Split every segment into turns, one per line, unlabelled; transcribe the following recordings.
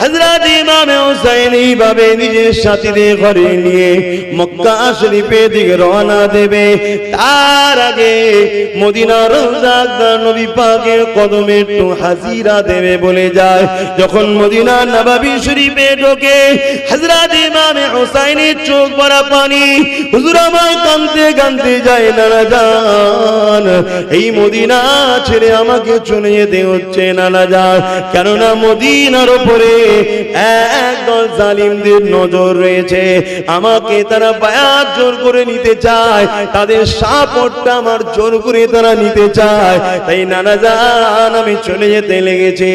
হযরত ইমাম হুসাইন এইভাবে নিজের সাথীদের ঘরে নিয়ে মক্কা শরীফের দিকে রওনা দেবে। তার আগে মদিনার রওজাদার নবী পাকের কদমে একটু হাজিরা দেবে বলে যায়। যখন মদিনা নববী শরীফে ঢোকে হযরত ইমাম হুসাইনের চোখ ভরা পানি, হুজুর আমার কাঁদতে কাঁদতে যায়, নানা জান এই মদিনা ছেড়ে আমাকে চলে যেতে হচ্ছে নানা জান, কেননা মদিনার উপরে একদল জালিমদের নজর রয়েছে, আমাকে তারা বায়াত জোর করে নিতে চায়, তাদের সাপোর্টটা আমার জোর করে তারা নিতে চায়, তাই নানা জান আমি চলে যেতে লেগেছে।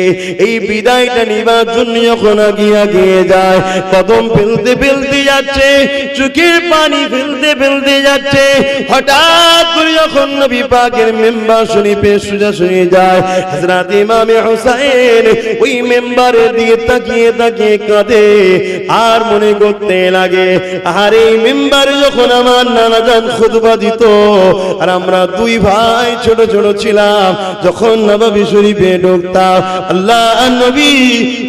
এই বিদায়টা নিবার জন্য যখন আগিয়ে যায়, কদম ফেলতে ফেলতে যাচ্ছে, চোখের পানি ফেলতে ফেলতে যাচ্ছে, হঠাৎ করে যখন নবী পাকের মিম্বার শরীফে সোজাসুজি যায়, হযরত ইমাম হুসাইন ওই মিম্বারের দিকে তাকিয়ে তাকিয়ে কাঁদে আর মনে করতে লাগে, আর এই মিম্বারে যখন আমার নানা জান খুতবা দিত আর আমরা দুই ভাই ছোট ছোট ছিলাম, যখন নববী শরীফে ঢুকতাম আল্লাহ নবী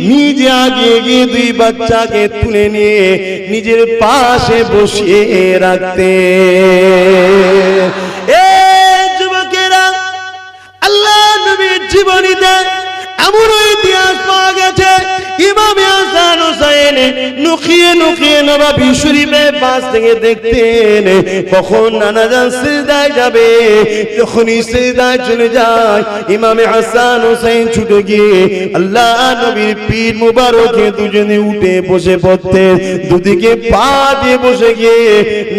নিজে আগে গিয়ে দুই বাচ্চাকে তুলে নিয়ে নিজের পাশে বসিয়ে রাখতে। যুবকেরা, আল্লাহ নবীর জীবনীতে এমন ইতিহাস পাওয়া গেছে, ইমাম হাসান হুসাইন নুকিয়ে নুকিয়ে নববী শরীফের পাশ থেকে দেখতেন কখন নানা জান সিজদায় যাবে। যখনই সিজদায় চলে যায় ইমাম হাসান হুসাইন ছুটে গিয়ে আল্লাহ নবীর পীর মুবারকে দুজনে উঠে বসে পড়তেন, দুদিকে পা দিয়ে বসে গিয়ে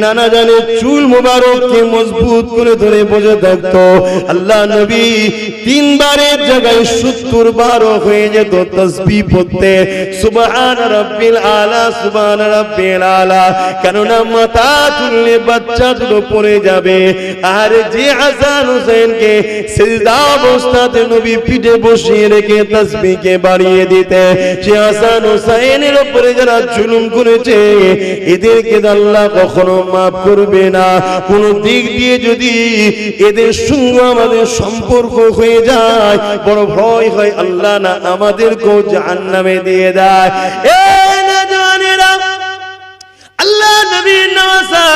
নানা জানের চুল মুবারককে মজবুত করে ধরে বসে থাকতো। আল্লাহ নবী তিনবারের জায়গায় 70 বার হয়ে যেত তাসবিহ পড়তে, সুবহান রাব্বিল আলা সুবহান রাব্বিল আলা, কেননা মাথা তুললে বাচ্চা দুটো পড়ে যাবে। আর যে হাসান হুসাইনকে সিজদা অবস্থাতে নবী পিঠে বসিয়ে রেখে তাসবিহকে বাড়িয়ে দিতে, সে হাসান হুসাইনের উপরে যারা জুলুম করেছে এদেরকে আল্লাহ কখনো মাফ করবে না। কোন দিক দিয়ে যদি এদের সঙ্গে আমাদের সম্পর্ক হয়ে যায় বড় ভয় হয় আল্লাহ না আমাদেরকেও জাহান্নামে দিয়ে দেয়। আল্লাহ নবীর নওয়াজা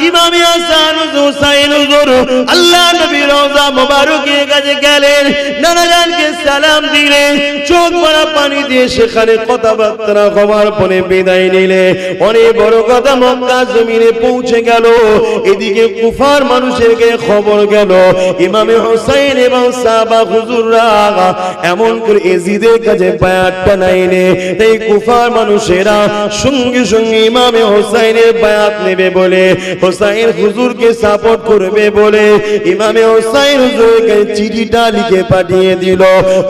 ইমাম হাসান হুসাইন হুজুর আল্লাহ নবীর রওজা মোবারকের কাছে গেলেন, নানা জানকে সালাম দিলেন, চোখ ভরা পানি দিয়ে সেখানে কথাবার্তা হওয়ার পরে বিদায় নিলে। অনেক বড় কথা মক্কা জমিনে পৌঁছে গেল, এদিকে কুফার মানুষেরকে খবর গেল ইমাম হুসাইন এবং সাহাবা হুজুররা এমন করে এজিদের কাছে বায়াতটা নাইলে, এই কুফার মানুষেরা সঙ্গে সঙ্গে ইমাম হুসাইনের বায়াত নেবে বলে, হুসাইন হুজুরকে সাপোর্ট করবে বলে ইমামে হুসাইন হুজুরকে চিঠিটা লিখে পাঠিয়ে দিল।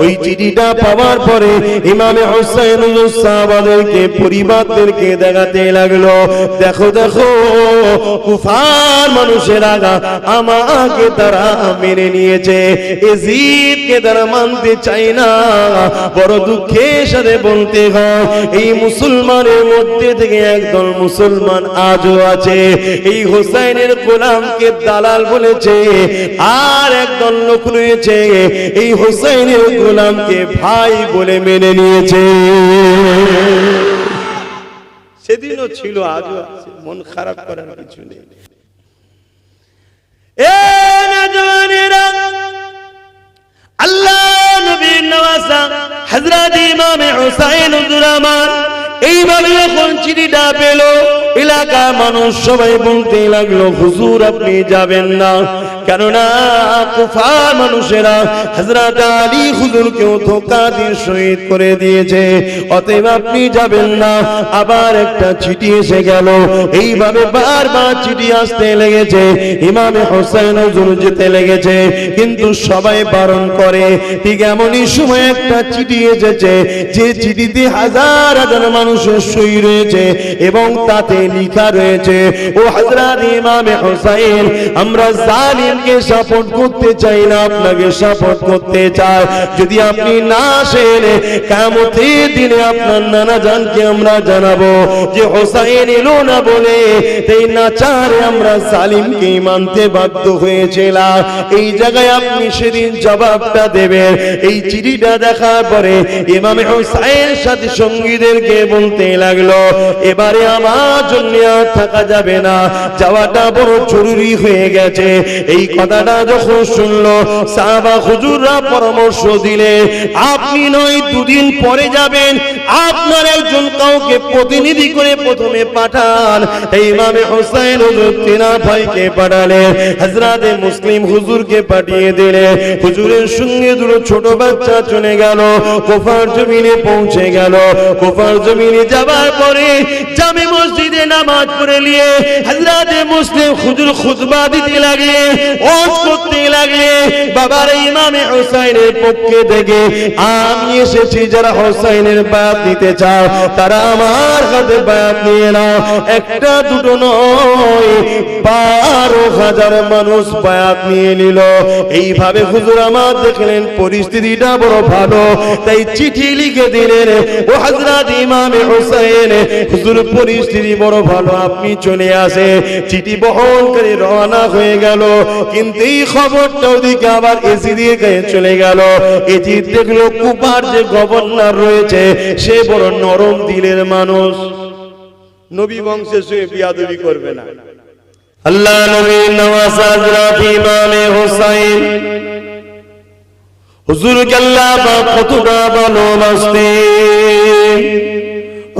ওই চিঠিটা পাওয়ার পরে ইমামে হুসাইন হুজুর সাহাবাদেরকে পরিবারদেরকে দেখাতে লাগলো, দেখো দেখো কুফার মানুষেরা আমাকে তারা মেনে নিয়েছে, এজিদকে তারা মানতে চায় না। বড় দুঃখের সাথে বলতে হয় এই মুসলমানের মধ্যে থেকে একদল মুসলমান আজও আছে এই হুসাইনের গোলামকে দালাল বলেছে, আর একদল লোক রয়েছে এই হুসাইনের গোলামকে ভাই বলে মেনে নিয়েছে। সেদিনও ছিল, আজও আছে, মন খারাপ করার কিছু নেই। আল্লাহ নবীর নওয়াজা হযরত ইমাম হুসাইন হুজুর আমার এইভাবে যখন চিঠিটা পেল, এলাকার মানুষ সবাই বলতে লাগলো হুজুর আপনি যাবেন না, কেননা কুফার মানুষেরা হযরত আলী হুজুরকেও ধোঁকা দিয়ে শহীদ করে দিয়েছে, অতএব আপনি যাবেন না। আবার একটা চিঠি এসে গেল, এইভাবে বারবার চিঠি আসতে লেগেছে, ইমামে হুসাইন হুজুর যেতে লেগেছে, কিন্তু সবাই বারণ করে। ঠিক এমনই সময় একটা চিঠি এসেছে, যে চিঠিতে হাজার হাজার মানুষের সই রয়েছে এবং তাতে লেখা রয়েছে, ও হযরত ইমামে হুসাইন, আমরা জালিমকে সাপোর্ট করতে চাই না, আপনাকে সাপোর্ট করতে চাই। যদি আপনি না আসেন, কিয়ামতের দিনে আপনার নানা জানকে আমরা জানাবো যে হুসাইন এলো না বলে এই নাচারে আমরা জালিমকে মানতে বাধ্য হয়েছিলাম। এই জায়গায় আপনি সেদিন জবাবটা দেবেন। এই চিঠিটা দেখার পরে ইমাম হুসাইন সাথী সঙ্গীদেরকে বলতে লাগলো, এবারে আমার জন্য আর থাকা যাবে না, যাওয়াটা বড় জরুরি হয়ে গেছে। এই কথাটা যখন শুনলো সাহাবা হুজুররা পরামর্শ দিলে, আপনি নয় দুদিন পরে যাবেন, আপনার একজন কাউকে প্রতিনিধি করে প্রথমে পাঠান। এই ইমামে হুসাইন হুজুর তিনা ভাইকে পাঠালেন, হযরতে মুসলিম হুজুরকে পাঠিয়ে দিলেন। হুজুরের সঙ্গে দুটো ছোট বাচ্চা চলে গেল, কুফার জমিনে পৌঁছে গেল। কুফার জমিনে যাবার পরে জামে মসজিদে নামাজ পড়ে নিয়ে হযরতে মুসলিম হুজুর খুতবা দিতে লাগলে, ওয়াজ করতে লাগলে, বাবার ইমামে হুসাইনের পক্ষে থেকে আমি এসেছি, যারা হুসাইনের বায়াত নিতে চাও তারা আমার হাতে বায়াত নিয়ে নাও। একটা দুটো নয়, 12,000 মানুষ বায়াত নিয়ে নিল। এইভাবে হুজুর আমার দেখলেন পরিস্থিতিটা বড় ভালো, তাই চিঠি লিখে দিলেন, ও হযরত ইমামে হুসাইন, হুজুর পরিস্থিতি বড় ভালো, আপনি চলে আসে। চিঠি বহন করে রওনা হয়ে গেল। কিন্তু এই খবরটা ওদিকে আবার এজিদের কাছে চলে গেল। এজিদ দেখলো কুফার যে গভর্নর রয়েছে সে বড় নরম দিলের মানুষ, নবী বংশে সে বিয়াদবি করবে না। আল্লাহ নবী নওয়াজ হযরত ইমামে হুসাইন হুজুরকে আল্লাহ পাক কতটা ভালোবাসতেন।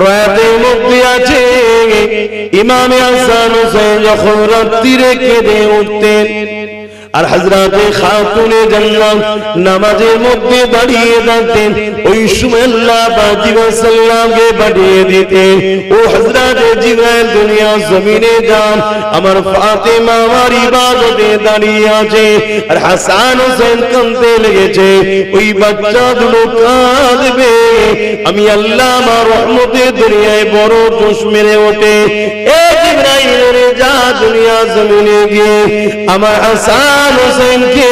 রাতের মধ্যে আছে ইমামে হাসান হুসাইন যখন রাত্রিরে কেঁদে উঠতেন, আর হযরতে খাতুনে জান্নাত নামাজের মধ্যে দাঁড়িয়ে থাকতেন, ওই সময় আল্লাহ পাক জিবরাইল সাল্লামকে পাঠিয়ে দিতেন, ও হযরতে জিবরাইল দুনিয়া জমিনে যান, আমার ফাতেমা আমার ইবাদতে দাঁড়িয়ে আছে, আর হাসান হোসেন কাঁদতে লেগেছে, ওই বাচ্চা দুটো কাঁদবে, আমি আল্লাহ আমার রহমতের দুনিয়ায় বড় জোশ মেরে ওঠে। এ জিবরাইল রে, যা দুনিয়া জমিনে গিয়ে আমার হাসান হোসেনকে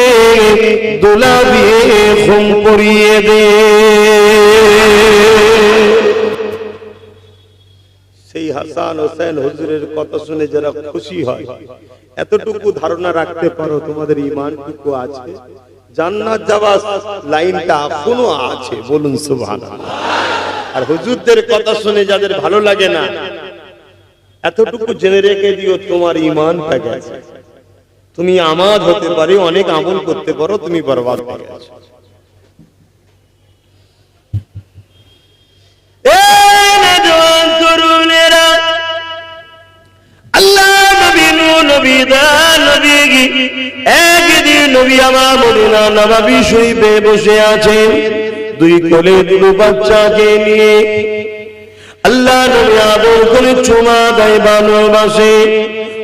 দোলা দিয়ে খুন করিয়ে দে। সেই হাসান হোসেন হুজুরের কথা শুনে যারা খুশি হয়, এতটুকু ধারণা রাখতে পারো তোমাদের ঈমানটুকু আছে, জান্নাত যাওয়ার লাইনটা এখনো আছে, বলুন সুবহানাল্লাহ। আর হুজুরদের কথা শুনে যাদের ভালো লাগে না, এতটুকু জেনে রেখে দিও তোমার ঈমানটা গেছে। তুমি আমাদ হতে পারো, অনেক আমল করতে পারো, তুমি বরবাদ হয়ে গেছো। আল্লাহ নবী নবী দা নবী একদিন নবী আমার মদিনা নববী শরীফে বসে আছেন, দুই কোলে দুটো বাচ্চাকে নিয়ে। আল্লাহ নবী আদর করে চুমা দেয়, ভালোবাসে।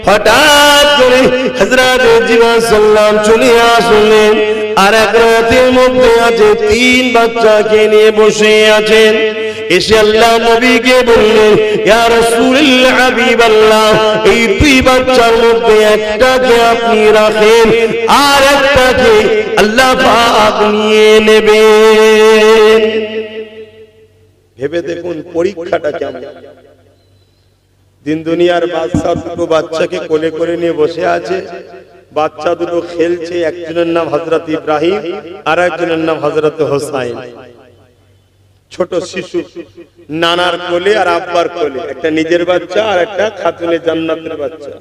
হঠাৎ করে হযরত জিবরাইল সাল্লাম চলে আসলেন, আর এক রাতের মধ্যে আছে 3 বাচ্চাকে নিয়ে বসে আছেন। এসে আল্লাহ নবীকে বললেন, ইয়া রাসূলুল্লাহ হাবিবাল্লাহ, এই 2 বাচ্চার মধ্যে একটাকে আপনি রাখেন, আর একটাকে আল্লাহ পাক নিয়ে নেবেন। ভেবে দেখুন পরীক্ষাটা কেমন। দিন দুনিয়ার বাদশা দুটো বাচ্চাকে কোলে করে নিয়ে বসে আছে, বাচ্চা দুটো খেলছে, একজনের নাম হযরত ইব্রাহিম আর একজনের নাম হযরত হোসাইন। ছোট শিশু, নানার কোলে আর আব্বার কোলে, একটা নিজের বাচ্চা আর একটা খাতুনে জান্নাতের বাচ্চা,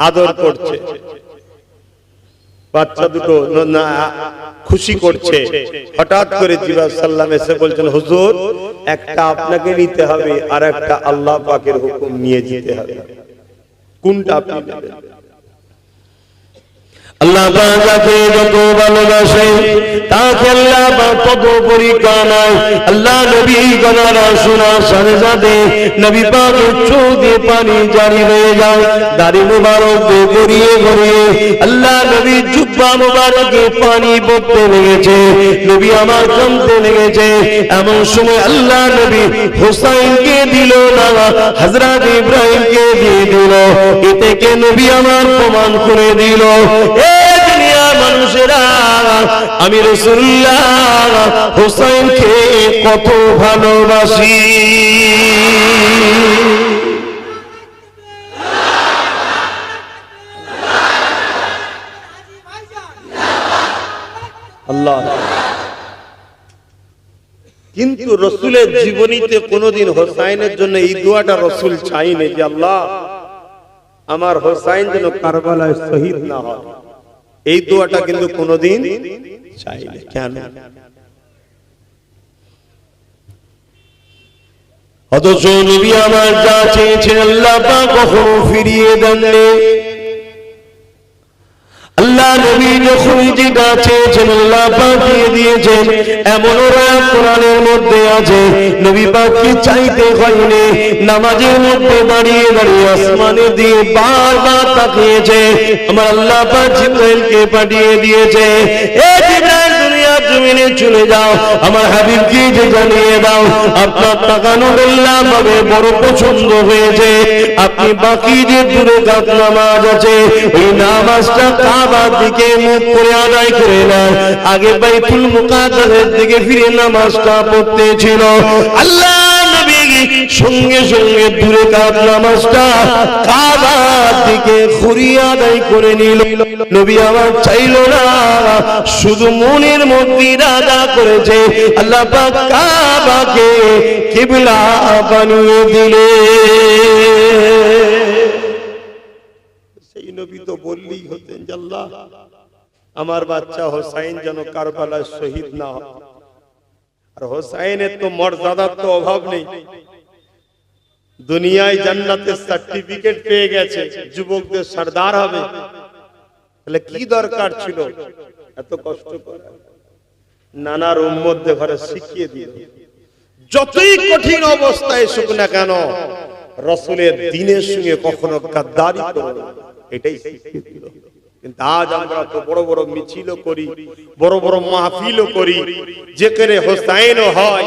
আদর করছে। বাচ্চা দুটো খুশি করছে। হঠাৎ করে জিবরাইল সাল্লাম এসে বলছেন, হুজুর একটা আপনাকে নিতে হবে আর একটা আল্লাহ পাকের হুকুম নিয়ে যেতে হবে, কোনটা আপনি নেবেন? আল্লাহ পাক যাকে যত ভালোবাসে তাকে আল্লাহ পাক তত পরীক্ষা নাই। আল্লাহ নবী গলারা শোনার সাথে সাথে নবী পাকের চোখ দিয়ে পানি জারি হয়ে যায়, দাড়ি মুবারক দিয়ে গড়িয়ে গড়িয়ে আল্লাহ নবীর জুব্বা মুবারকে পানি পড়তে লেগেছে, নবী আমার কাঁদতে লেগেছে। এমন সময় আল্লাহ নবী হুসাইনকে দিল না, হযরত ইব্রাহিমকে দিয়ে দিল। এতে কে নবী আমার প্রমাণ করে দিল, মানুষেরা আমি রাসূলুল্লাহ হুসাইনকে কত ভালোবাসি। আল্লাহ কিন্তু রাসূলের জীবনীতে কোনোদিন হুসাইনের জন্য এই দোয়াটা রাসূল চাইনি যে আল্লাহ আমার হুসাইন যেন কারবালায় শহীদ না হয়, এই দোয়াটা কিন্তু কোনোদিন চাইনি। কেন? অথচ নবী আমার যা চেয়েছেন আল্লাহ পাক কখনো ফিরিয়ে দেননি। আল্লাহ নবী যখন যেটা চেয়েছেন আল্লাহ পাক দিয়ে দিয়েছেন। এমন আয়াত কোরআনের মধ্যে আছে নবী পাককে চাইতে হয়নি, নামাজের মধ্যে দাঁড়িয়ে দাঁড়িয়ে আসমানে দিয়ে বারবার তাকিয়েছে। আমার আল্লাহ পাক জিবরাইলকে পাঠিয়ে দিয়েছে, এ জিবরাইল দুনিয়ার জমিনে চলে যাও, আমার হাবিবকে যে জানিয়ে দাও আপনার তাকানো আল্লাহ পাকে বড় পছন্দ হয়েছে। আপনি বাকি যে দূরে কাত নামাজ আছে ওই নামাজটা কাবার দিকে মুখ করে আদায় করে নেন। আগে বাইতুল মুকাদ্দাসের দিকে ফিরে নামাজটা পড়তে ছিল। আল্লাহ নবী সঙ্গে সঙ্গে দূরে কাত নামাজটা কাবার দিকে ঘুরিয়ে আদায় করে নিল। নবী আমার চাইল না, শুধু মনের মধ্যে ইরাদা করেছে আল্লাহ পাক কাবাকে কিবলা বানিয়ে দিলেন। সেই নবী তো বললেই হতেন যে আল্লাহ আমার বাচ্চা হোসাইন যেন কারবালায় শহীদ না হয়। আর হোসাইনের তো মর্যাদার তো অভাব নেই, দুনিয়ায় জান্নাতের সার্টিফিকেট পেয়ে গেছে, যুবকদের সরদার হবে। তাহলে কি দরকার ছিল এত কষ্ট করা? নানার উম্মতদের ঘরে শিখিয়ে দিল, যতই কঠিন অবস্থায় এসুক না কেন রাসূলের দ্বীনের সঙ্গে কখনো গাদ্দারি করবে না, এটাই শিখিয়ে দিল। কিন্তু আজ আমরা তো বড় বড় মিছিল করি, বড় বড় মাহফিলও করি, যেখানে হোসাইনও হয়,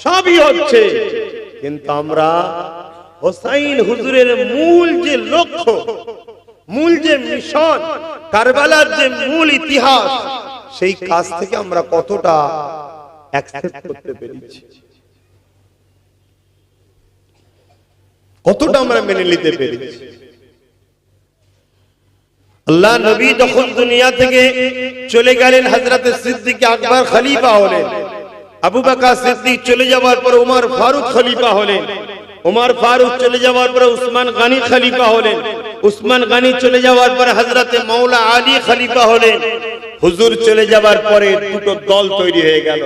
সবই হচ্ছে, কিন্তু আমরা হোসাইন হুজুরের মূল যে লক্ষ্য, মূল যে মিশন, কারবালার যে মূল ইতিহাস, সেই কাজ থেকে আমরা কতটা অ্যাকসেপ্ট করতে পেরেছি, কতটা আমরা মেনে নিতে পেরেছি। আল্লাহ নবী যখন দুনিয়া থেকে চলে গেলেন, হযরত সিদ্দিক আকবর খলিফা হলেন, আবু বকর সিদ্দিক চলে যাওয়ার পর উমর ফারুক খলিফা হলেন, উমর ফারুক চলে যাওয়ার পর উসমান গনি খলিফা হলেন, উসমান গনি চলে যাওয়ার পর হযরত মাওলা আলী খলিফা হলেন। হুজুর চলে যাওয়ার পরে দুটো দল তৈরি হয়ে গেল,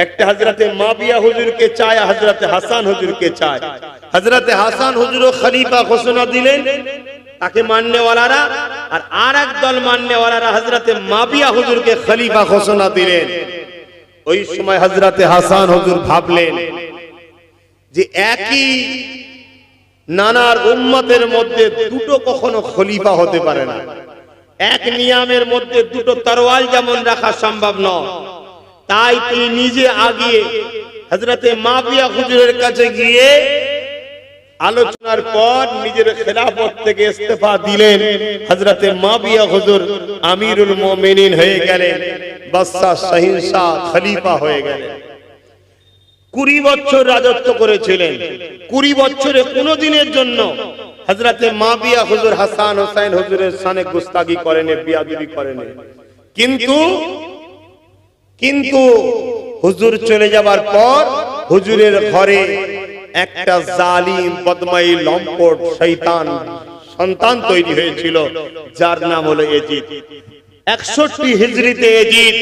একটা হযরত মাবিয়া হুজুরকে চায়, হযরত হাসান হুজুরকে চায়। হযরত হাসান হুজুরও খলিফা ঘোষণা দিলেন, তাকে মাননেওয়ালারা, আর আরেক দল মাননেওয়ালারা হযরত মাবিয়া হুজুরকে খলিফা ঘোষণা দিলেন। ওই সময় হযরত হাসান হুজুর ভাবলেন যে একই নানার উম্মতের মধ্যে দুটো কখনো খলিফা হতে পারে না, এক নিয়ামের মধ্যে দুটো তরোয়াল যেমন রাখা সম্ভব নয়। তাই তিনি নিজে আগিয়ে হযরত মাবিয়া হুজুরের কাছে গিয়ে আলোচনার পর নিজের খেলাফত থেকে ইস্তেফা দিলেন। হযরত মাবিয়া হুজুর আমিরুল মুমিনিন হয়ে গেলেন, বাদশা শাহিনশাহ খলিফা হয়ে গেলেন। 20 বছর রাজত্ব করেছিলেন। 20 বছরে কোনো দিনের জন্য হযরত মাবিয়া হুজুর হাসান হোসেন হুজুরের শানে গুস্তাগি করেন, বেয়াদবি করেন। কিন্তু হুজুর চলে যাবার পর হুজুরের ঘরে একটা জালিম বদমাই লম্পট শয়তান সন্তান তৈরি হয়েছিল, যার নাম হলো ইয়াজিদ। 61 হিজরিতে ইয়াজিদ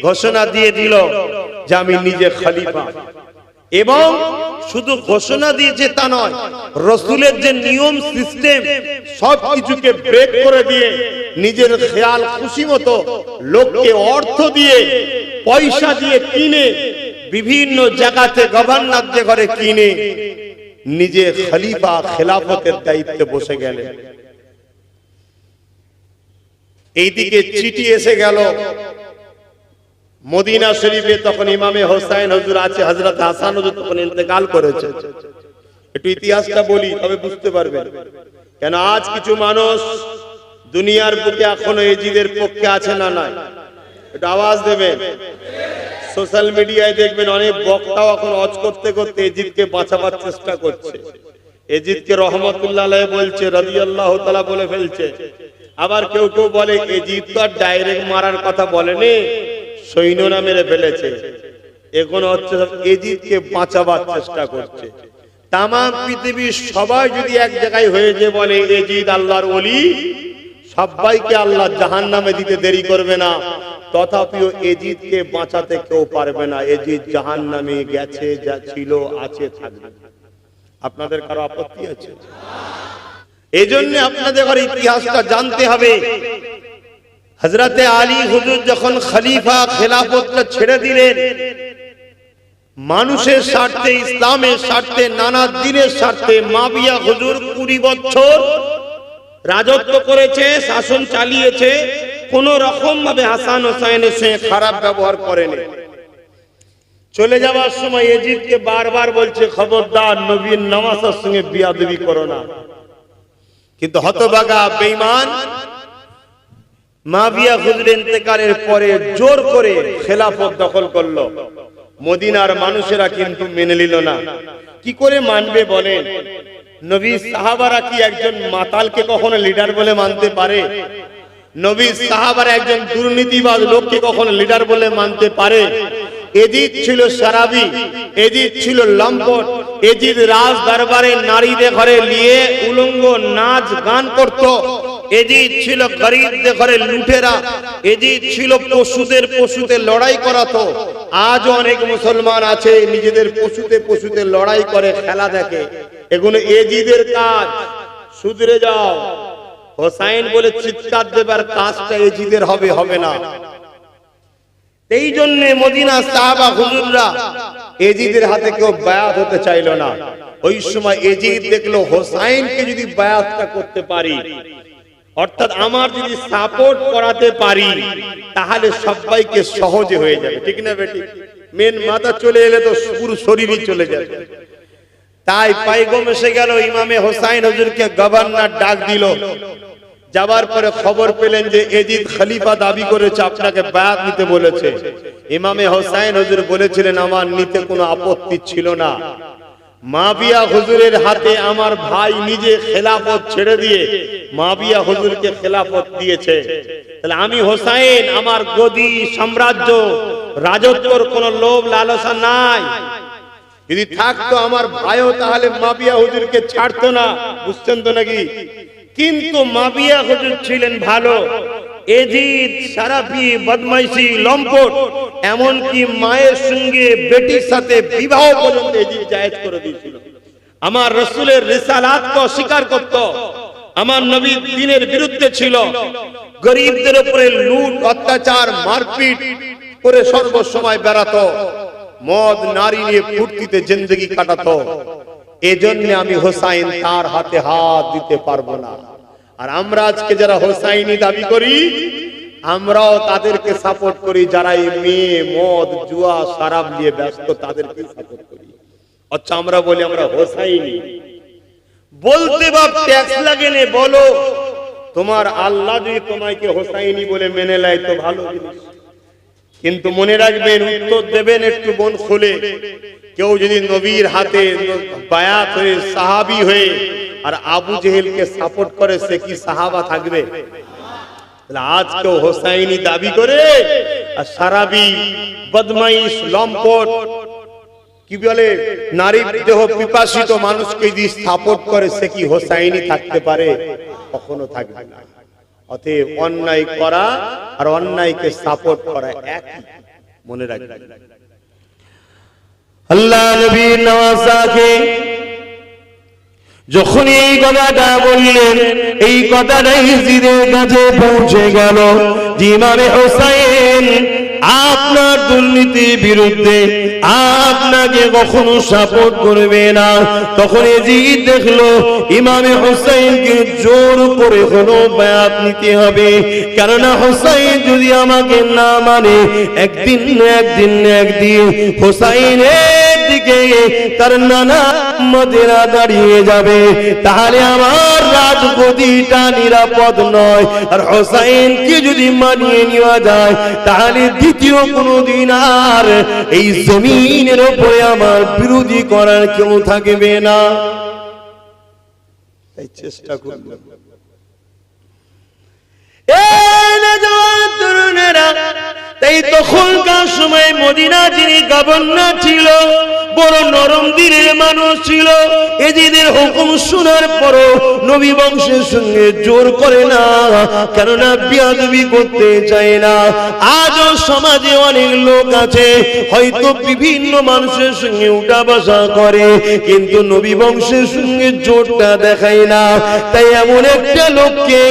ঘোষণা দিয়ে দিল যে আমি নিজে খলিফা। এবং শুধু ঘোষণা দিয়েছে তা নয়, রাসূলের যে নিয়ম সিস্টেম সব কিছুকে ব্রেক করে দিয়ে নিজের খেয়াল খুশি মতো লোককে অর্থ দিয়ে পয়সা দিয়ে কিনে বিভিন্ন জায়গাতে গভর্নরদের ঘরে কিনে নিজে খলিফা খেলাফতের দায়িত্বে বসে গেলেন। এইদিকে চিঠি এসে গেল মদিনা শরীফে, তখন ইমামে হোসাইন হুজুর আছে, হযরত হাসান হুজুর তখন ইন্তেকাল করেছে। একটু ইতিহাসটা বলি তবে বুঝতে পারবেন। কেন আজ কিছু মানুষ দুনিয়ার বুকে এখনো এজিদের পক্ষে আছে না নাই, একটু আওয়াজ দেবেন। সোশ্যাল মিডিয়ায় দেখবেন অনেক বক্তাও এখন অজ করতে করতে এজিদকে বাঁচাবার চেষ্টা করছে। এজিদকে রহমতুল্লাহ আলাইহি বলছে, রাদিয়াল্লাহু তাআলা বলে ফেলছে। আবার কেউ কেউ বলে এজিদ তো আর ডাইরেক্ট মারার কথা বলেনি, সৈন্যরা মেরে ফেলেছে। এখন হচ্ছে এজিদকে বাঁচাবার চেষ্টা করছে। তামাম পৃথিবীর সবাই যদি এক জায়গায় হয়ে যে বলে এজিদ আল্লাহর ওলি, সবাইকে আল্লাহ জাহান্নামে দিতে দেরি করবে না, তথাপিও এজিদকে বাঁচাতে কেউ পারবে না। এজিদ জাহান্নামে গেছে, যা ছিল আছে থাকবে। আপনাদের কারো আপত্তি আছে? এজন্য আপনাদের ইতিহাসটা জানতে হবে। হযরতে আলী হুজুর যখন খলিফা খেলাফতটা ছেড়ে দিলেন, মানুষের স্বার্থে, ইসলামের স্বার্থে, নানা দিনের স্বার্থে মাবিয়া হুজুর 20 বছর রাজত্ব করেছে, শাসন চালিয়েছে। কোন রকম ভাবে হাসান হোসাইনের সঙ্গে খারাপ ব্যবহার করেনি। চলে যাওয়ার সময় এজিদকে বারবার বলছে, খবরদার নবীর নামাজের সঙ্গে বিয়াদবি করো না। কিন্তু হতভাগা বেঈমান মাবিয়া হুজুর ইন্তেকালের পরে জোর করে খেলাফত দখল করলো। মদিনার মানুষেরা কিন্তু মেনে নিল না। কি করে মানবে বলেন? নবী সাহাবারা কি একজন মাতালকে কখনো লিডার বলে মানতে পারে? নবী সাহাবারা একজন দুর্নীতিবাজ লোককে কখনো লিডার বলে মানতে পারে? এজিদ ছিল সারাবি, এজিদ ছিল লম্পট, এজিদ রাজ দরবারে নারীদের ঘরে নিয়ে উলঙ্গ নাচ গান করত। এজিদ ছিল গরিবদের ঘরে লুটেরা, এজিদ ছিল পশুতে লড়াই করাতো। আজও অনেক মুসলমান আছে নিজেদের পশুতে লড়াই করে, খেলা দেখে। এগুলো এজিদের কাজ, শুধরে যাও। হোসাইন বলে চিৎকার দেবার কাজটা এজিদের হবে না। এই জন্য মদিনা সাহাবা হুজুররা এজিদের হাতে কেউ বায়াত হতে চাইল না। ওই সময় এজিদ দেখলো হোসাইনকে যদি বায়াতটা করতে পারি, অর্থাৎ আমার যদি সাপোর্ট করাতে পারি, তাহলে সবাইকে সহজে হয়ে যাবে। ঠিক না বেটি? মেন মাথা চলে এলে তো পুরো শরীরই চলে যাবে। তাই পাইগম এসে গেল, ইমামে হোসাইন হুজুরকে গভর্নর ডাক দিল। যাবার পরে খবর পেলেন যে এজিদ খলিফা দাবি করেছে, আপনাকে বায়াত নিতে বলেছে। ইমামে হোসাইন হুজুর বলেছিলেন, আমার নিতে কোনো আপত্তি ছিল না। মাবিয়া হুজুরের হাতে আমার ভাই নিজে খেলাফত ছেড়ে দিয়ে মাবিয়া হুজুরকে খেলাফত দিয়েছে। তাহলে আমি হোসাইন, আমার গদি, সাম্রাজ্য, রাজত্বর কোনো লোভ লালসা নাই। যদি থাকতো আমার ভাইও তাহলে মাবিয়া হুজুরকে ছাড়তো না। বুঝছেন তো নাকি? কিন্তু মাবিয়া হুজুর ছিলেন ভালো। এজিদ সারাফি, বদমাইশি, লম্পট, এমনকি মায়ের সঙ্গে বেটির সাথে বিবাহ পর্যন্ত এজিদ জায়েজ করে দিয়েছিল। আমার রাসূলের রিসালাতকে অস্বীকার করত, আমার নবীর দ্বীনের বিরুদ্ধে ছিল, গরিবদের উপরে লুট, অত্যাচার, মারপিট করে সর্বসময় বেড়াতো, মদ নারী নিয়ে ফুর্তিতে জিন্দেগি কাটাতো। এজন্য আমি হোসাইন তার হাতে হাত দিতে পারবো না। আর আমরা আজকে যারা হোসাইনি দাবি করি, আমরাও তাদেরকে সাপোর্ট করি যারা এই মেয়ে, মদ, জুয়া, শরাব নিয়ে ব্যস্ত, তাদেরকে সাপোর্ট করি। আচ্ছা, আমরা বলি আমরা হোসাইনি। বলতে বাপ ট্যাক্স লাগে না, বলো তোমার আল্লাহ যদি তোমাকে হোসাইনি বলে মেনে নেয় তো ভালো জিনিস। কিন্তু মনে রাখবেন, উত্তর দেবেন একটু মন খুলে। কেউ যদি নবীর হাতে বায়াত হয়ে সাহাবী হয়ে আর আবু জেহেলকে সাপোর্ট করে, সে কি সাহাবা থাকবে? আজ কেউ হোসাইনি দাবি করে আর সারাবি, বদমাইশ, লম্পট, কি বলে নারী দেহ পিপাসিত মানুষকে যদি সাপোর্ট করে, সে কি হোসাইনি থাকতে পারে? কখনো থাকবে না। অতএব অন্যায় করা আর অন্যায়কে সাপোর্ট করা একই, মনে রাখবেন। আল্লাহ নবীর নওয়াজাকে যখন এই কথাটা বললেন, এই কথাটাই জিদের কাছে পৌঁছে গেল যে ইমামে হোসেন আপনার দুর্নীতির বিরুদ্ধে আপনাকে কখনো সাপোর্ট করবে না। তখন এজিদ দেখলো ইমামে হোসেনকে জোর করে হলো বায়াত নিতে হবে, কেননা হোসেন যদি আমাকে না মানে একদিন হোসেনের দিকে তার নানা উম্মতেরা দাঁড়িয়ে যাবে, তাহলে আমার রাজগদিটা নিরাপদ নয়। আর হোসেনকে যদি মানিয়ে নেওয়া যায় তাহলে দ্বিতীয় কোনদিন আর এই জমিনের উপরে আমার বিরোধী করার কেউ থাকবে না। তাই চেষ্টা করব। তাই তখনকার সময় মদিনা যিনি গভর্নর ছিল, বড় নরম দিনের মানুষ ছিল। এজিদের হুকুম শোনার পরও নবী বংশের সঙ্গে জোর করে না, কেননা বিয়াদবি করতে চায় না। আজও সমাজে অনেক লোক আছে হয়তো বিভিন্ন মানুষের সঙ্গে উঠা বসা করে, কিন্তু নবী বংশের সঙ্গে জোরটা দেখায় না। তাই এমন একটা লোককে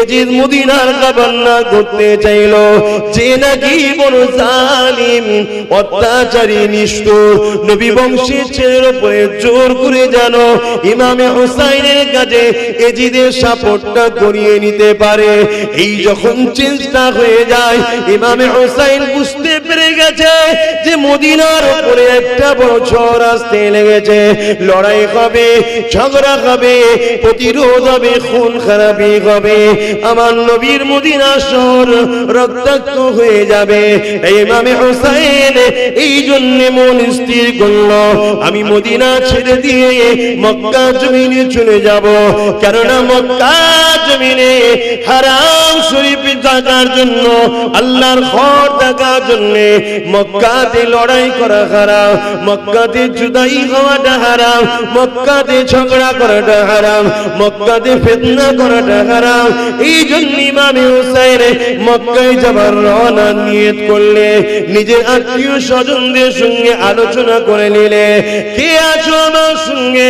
এজিদ মদিনার গভর্নর করতে চাইল, যে নাকি বড় জালিম, অত্যাচারী, নিষ্ঠুর। নবী বংশের ছেলের উপরে জোর করে যেন ইমামে হোসেনের কাছে এজিদের সাপোর্টটা করিয়ে নিতে পারে। এই যখন চেষ্টা হয়ে যায়, ইমামে হোসেন বুঝতে পেরে গেছে যে মদিনার উপরে একটা বড় ঝড় আসতে লেগেছে, লড়াই হবে, ঝগড়া হবে, প্রতিরোধ হবে, খুন খারাপি হবে, আমার নবীর মদিনা শহর রক্তাক্ত হয়ে যাবে। ইমামে হোসেন এই জন্য মন স্থির করলো, আমি মদিনা ছেড়ে দিয়ে মক্কা জমিনে চলে যাব, কেননা মক্কা জমিনে হারাম শরীফ থাকার জন্য, আল্লাহর ঘর থাকার জন্য মক্কাতে লড়াই করা হারাম, মক্কাতে জুদাই হওয়াটা হারাম, মক্কাতে ঝগড়া করাটা হারাম, মক্কাতে ফিতনা করাটা হারাম। এই জন্য ইমামে হোসেন মক্কায় যাবার রওনা নিয়ত করলে নিজের আত্মীয় স্বজনদের সঙ্গে আলোচনা করে নিলে, কে আছো আমার সঙ্গে,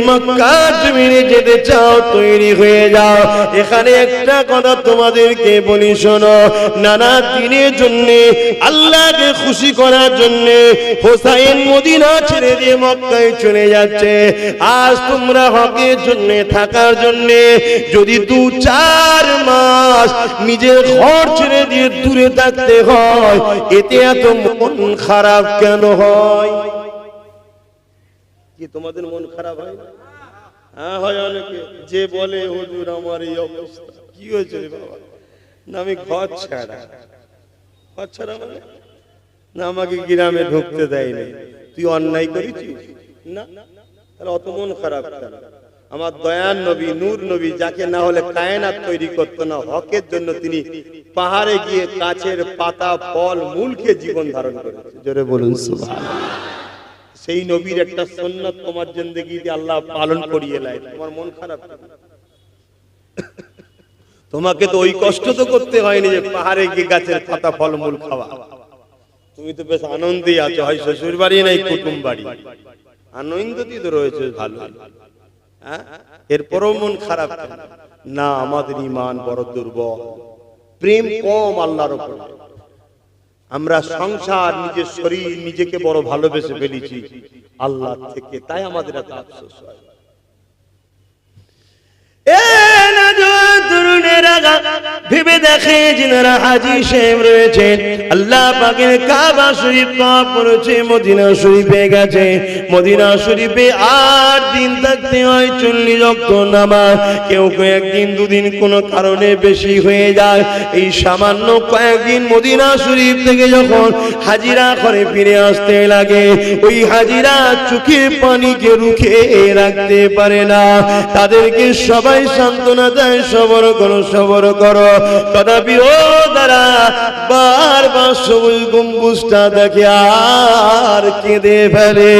মক্কা জমিনে যেতে চাও, তৈরি হয়ে যাও। এখানে একটা কথা তোমাদেরকে বলি শোনো, নানা দিনের জন্য, আল্লাহকে খুশি করার জন্য হোসেন মদিনা ছেড়ে দিয়ে মক্কায় চলে যাচ্ছে। আজ তোমরা হকের জন্য থাকার জন্য যদি 2-4 মাস নিজের ঘর ছেড়ে দিয়ে দূরে থাকতে হয়, এতে এত মন খারাপ কেন হয়? কি তোমাদের মন খারাপ হয় না? হ্যাঁ হয় অনেকে, যে বলে হুজুর আমার এই অবস্থা, কি হয়েছে বাবা? না আমি ঘর ছাড়া মানে না আমাকে গ্রামে ঢুকতে দেয়নি, তুই অন্যায় করেছিস না, তাহলে অত মন খারাপ কেন? আমার দয়ার নবী, নূর নবী, যাকে না হলে কায়নাত তৈরি করতো না, হকের জন্য তিনি পাহাড়ে গিয়ে গাছের পাতা, ফল, মূলকে জীবন ধারণ করেছে। জোরে বলুন সুবহানাল্লাহ। সেই নবীর একটা সুন্নাত তোমার জিন্দেগিতে আল্লাহ পালন করিয়ে লাই, তোমার মন খারাপ? তোমাকে তো ওই কষ্ট তো করতে হয়নি যে পাহাড়ে গিয়ে গাছের পাতা, ফল, মূল খাওয়া। তুমি তো বেশ আনন্দেই আছো, হয় শ্বশুর বাড়ি নাই কুটুম বাড়ি, আনন্দই তো রয়েছে ভালো। হ্যাঁ, এরপরও মন খারাপ না? আমাদের ঈমান বড় দুর্বল, প্রেম কম আল্লাহর উপর। আমরা সংসার, নিজের শরীর, নিজেকে বড় ভালোবেসে ফেলেছি আল্লাহ থেকে, তাই আমাদের এত আফসোস হয়। ভেবে দেখে যিনারা হাজী সাহেব রয়েছেন, আল্লাহ পাকের কাবা শরীফ তওয়াফ করেছে, মদিনা শরীফে গেছে, মদিনা শরীফে 8 দিন থাকতে হয়, 40 ওয়াক্ত নামাজ। কেউ কয়েকদিন, 2 দিন, কোনো কারণে বেশি হয়ে যায়। এই সামান্য কয়েকদিন মদিনা শরীফ থেকে যখন হাজিরা করে ফিরে আসতে লাগে, ওই হাজিরা চোখের পানিকে রুখে রাখতে পারে না, তাদেরকে সবাই সান্ত্বনা দেয়, সবাই সবর করো, সবর করো। তথাপি ও তারা বারবার সবুজ গম্বুজটা দেখে আর কেঁদে ফেলে,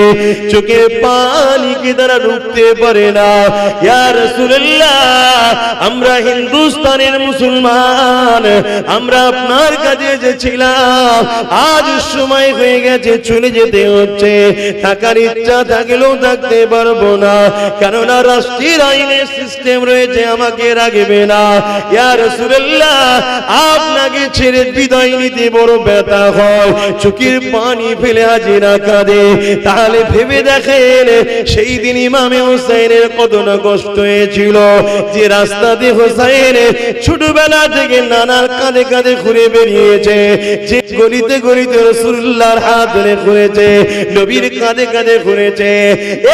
চোখে পানি কি তারা রুখতে পারে না। ইয়া রাসূলুল্লাহ, আমরা হিন্দুস্তানের মুসলমান, আমরা আপনার কাছে এসেছিলাম, আজ সময় হয়ে গেছে, চলে যেতে হচ্ছে। থাকার ইচ্ছা থাকলেও থাকতে পারবো না, কেননা রাষ্ট্রের আইনের সিস্টেম রয়েছে, আমাকে রাখবে না। ইয়া রাসূলুল্লাহ, আপনাকে ছেড়ে বিদায় নিতে বড় ব্যথা হয়, চোখের পানি ফেলে হাজিরা কাঁদে। তাহলে ভেবে দেখেন সেই দিন ইমামে হোসেনের কত না কষ্ট হয়েছিল, যে রাস্তাতে হোসেন ছোটবেলা থেকে নানার কাঁধে কাঁধে ঘুরে বেরিয়েছে, যে গলিতে গলিতে রাসূলুল্লাহর হাত ধরে ঘুরেছে, নবীর কাঁধে কাঁধে ঘুরেছে।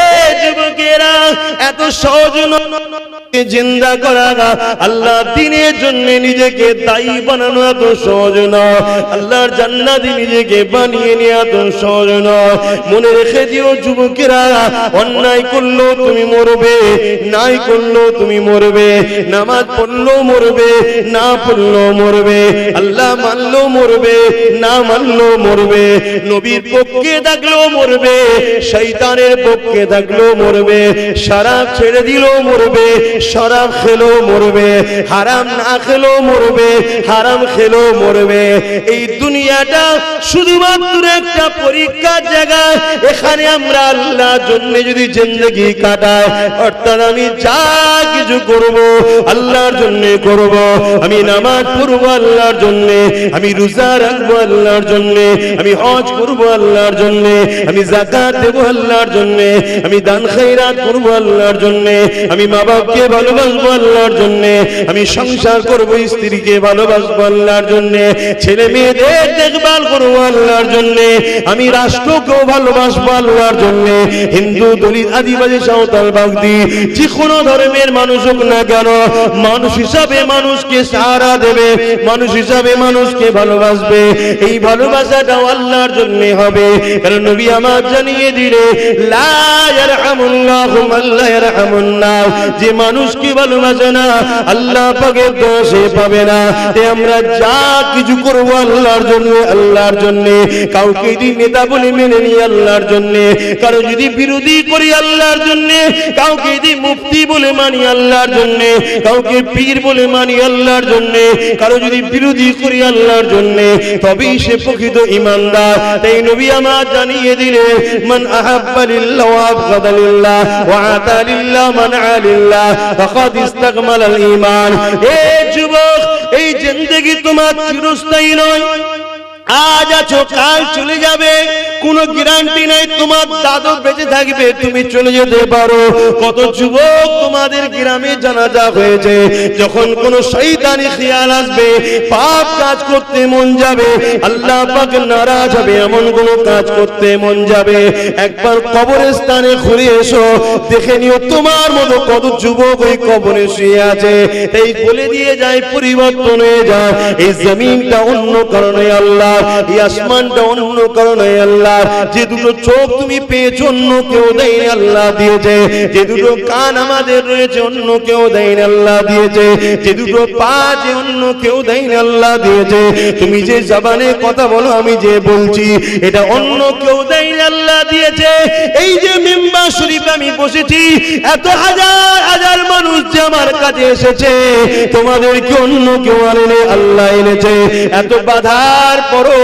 এ যুবকেরা, এত সহজ জিন্দা করা, আল্লাহ দ্বীনের জন্য নিজেকে দায়ী বানানো এত সহজ নয়, আল্লাহর জান্নাতে নিজেকে বানিয়ে নেওয়া এত সহজ নয়। মনে রেখে দিও যুবকেরা, অন্যায় করলো তুমি মরবে, নাই করলো তুমি মরবে, নামাজ পড়লো মরবে, না পড়লো মরবে, আল্লাহ মানলো মরবে, না মানলো মরবে, নবীর পক্ষে থাকলো মরবে, শয়তানের পক্ষে থাকলো মরবে, শরাব ছেড়ে দিলো মরবে, শরাব খেলো মরবে, হারাম না খেলো মরবে, হারাম খেলো মরবে। এই দুনিয়াটা শুধুমাত্র একটা পরীক্ষার জায়গা, এখানে আমরা আল্লাহর জন্য যদি জিন্দেগি কাটাই, অর্থাৎ আমি যা কিছু করব আল্লাহর জন্য করব, আমি নামাজ পড়ব আল্লাহর জন্য, আমি রোজা রাখবো আল্লাহর জন্য, আমি হজ করব আল্লাহর জন্য, আমি যাকাত দেব আল্লাহর জন্য, আমি দান খয়রাত করব আল্লাহর জন্য, আমি মা বাপকে ভালোবাসবো আল্লাহর জন্য, আমি সংসার করব, স্ত্রীকে ভালোবাসবো আল্লাহর জন্য, ছেলে মেয়েদের দেখভাল করব আল্লাহর জন্য, আমি রাষ্ট্রকেও ভালোবাসবো আল্লাহর জন্য। হিন্দু, দলিত, আদিবাসী, সাঁওতাল, বাগদি, যে কোনো ধর্মের মানুষ হোক না কেন, মানুষ হিসাবে মানুষকে সাহারা দেবে, মানুষ হিসাবে মানুষকে ভালোবাসবে। এই ভালোবাসাটাও আল্লাহর জন্য হবে, কারণ নবী আমার জানিয়ে দিলে, লা ইয়ারহামুল্লাহু মান লা ইয়ারহামুন নাস, যে মানুষকে ভালোবাসে না আল্লাহ পাকের দোষে পাবে না। তাই আমরা যা কিছু করব আল্লাহর জন্য, আল্লাহর জন্য। কাউকে যদি নেতা বলে মেনে নিই আল্লাহর জন্য, কারো যদি বিরোধী করি আল্লাহর জন্য, কাউকে যদি মুফতি বলে মানি আল্লাহর জন্য, কাউকে পীর বলে মানি আল্লাহর জন্য, কারো যদি বিরোধী করি আল্লাহর জন্য, তবেই সে প্রকৃত ঈমানদার। তাই নবী আমার জানিয়ে দিলেন, মান আহাব্বা লিল্লাহ ওয়া আবগাদা লিল্লাহ ওয়া আতা লিল্লাহ মানআ লিল্লাহ ফাকাদ ইসতাকমালাল ঈমান। এ যুবক, এই জিন্দেগি তোমার চিরস্থায়ী নয়, আজ আছো কাল চলে যাবে, কোনো গ্যারান্টি নাই তোমার দাদু বেঁচে থাকবে, তুমি চলে যেতে পারো। কত যুবক তোমাদের গ্রামে জানাজা হয়েছে, যখন কোন শয়তানি খেয়াল আসবে, পাপ কাজ করতে মন যাবে, আল্লাহ পাক নারাজ হবে এমন কোন কাজ করতে মন যাবে, একবার কবরস্থানে ঘুরে এসো, দেখে নিও তোমার মতো কত যুবক ওই কবরে শুয়ে আছে। এই বলে দিয়ে যায়, পরিবর্তন হয়ে যায়। এই জমিনটা অন্য কারণে আল্লাহ, এই আসমানটা অন্য কারণে আল্লাহ। যে দুটো চোখ তুমি পেয়েছো অন্য কেউ দেয়নি, আল্লাহ দিয়েছে। যে দুটো কান আমাদের রয়েছে অন্য কেউ দেয়নি, আল্লাহ দিয়েছে। যে দুটো পা যে অন্য কেউ দেয়নি, আল্লাহ দিয়েছে। তুমি যে জবানে কথা বলো, আমি যে বলছি, এটা অন্য কেউ দেয়নি, আল্লাহ দিয়েছে। এই যে মিম্বার শরীফে আমি বসেছি, এত হাজার হাজার মানুষ যে আমার কাছে এসেছে, তোমাদেরকে অন্য কেউ আনেনি, আল্লাহ এনেছে। এত বাধার পরও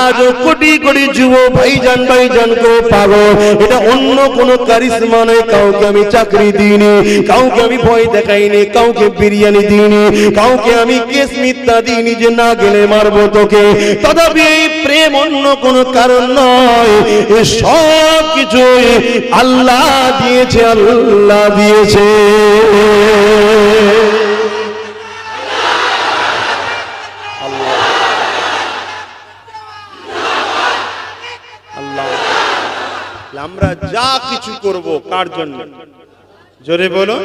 আজ কোটি কোটি যুব ভাইজান ভাইজান করে পাবো, এটা অন্য কোন কারিশমা নয়। কাউকে আমি চাকরি দিইনি, কাউকে আমি ভয় দেখাইনি, কাউকে বিরিয়ানি দিইনি, কাউকে আমি কেস মিথ্যা দিইনি যে না গেলে মারবো তোকে। তথাপি এই প্রেম অন্য কোন কারণ নয়, এ সব কিছু আল্লাহ দিয়েছে, আল্লাহ দিয়েছে। আমরা যা কিছু করব কার জন্য? জোরে বলো।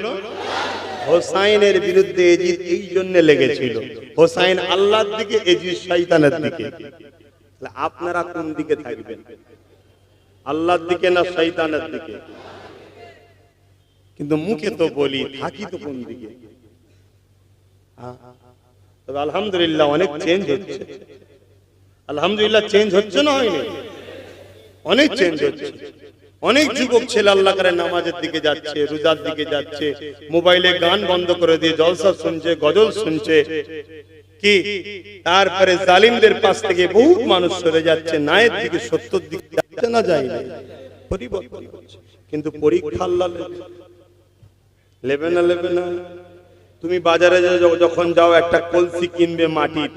হোসাইনের বিরুদ্ধে এজিদ এই জন্য লেগেছিল, হোসাইন আল্লাহর দিকে, এজিদ শয়তানের দিকে। আপনারা কোন দিকে থাকবেন? আল্লাহর দিকে না শয়তানের দিকে? কিন্তু মুখে তো বলি, থাকি তো কোন দিকে? তবে আলহামদুলিল্লাহ অনেক চেঞ্জ হচ্ছে, আলহামদুলিল্লাহ চেঞ্জ হচ্ছে না, হয়নি? অনেক চেঞ্জ হচ্ছে। অনেক যুবক ছেলে আল্লাহ করে নামাজের দিকে যাচ্ছে, রোজার দিকে যাচ্ছে, মোবাইলে গান বন্ধ করে দিয়ে জলসা শুনছে, গজল শুনছে, কি তারপরে জালিমদের পাশ থেকে বহু মানুষ সরে যাচ্ছে, ন্যায়ের দিকে, সত্যের দিকে যাচ্ছে না, যায় না, পরিবর্তন হচ্ছে। কিন্তু পরীক্ষা আল্লাহ নেবে না, নেবে না। তুমি বাজারে যখন যাও একটা কলসি কিনবে মাটির,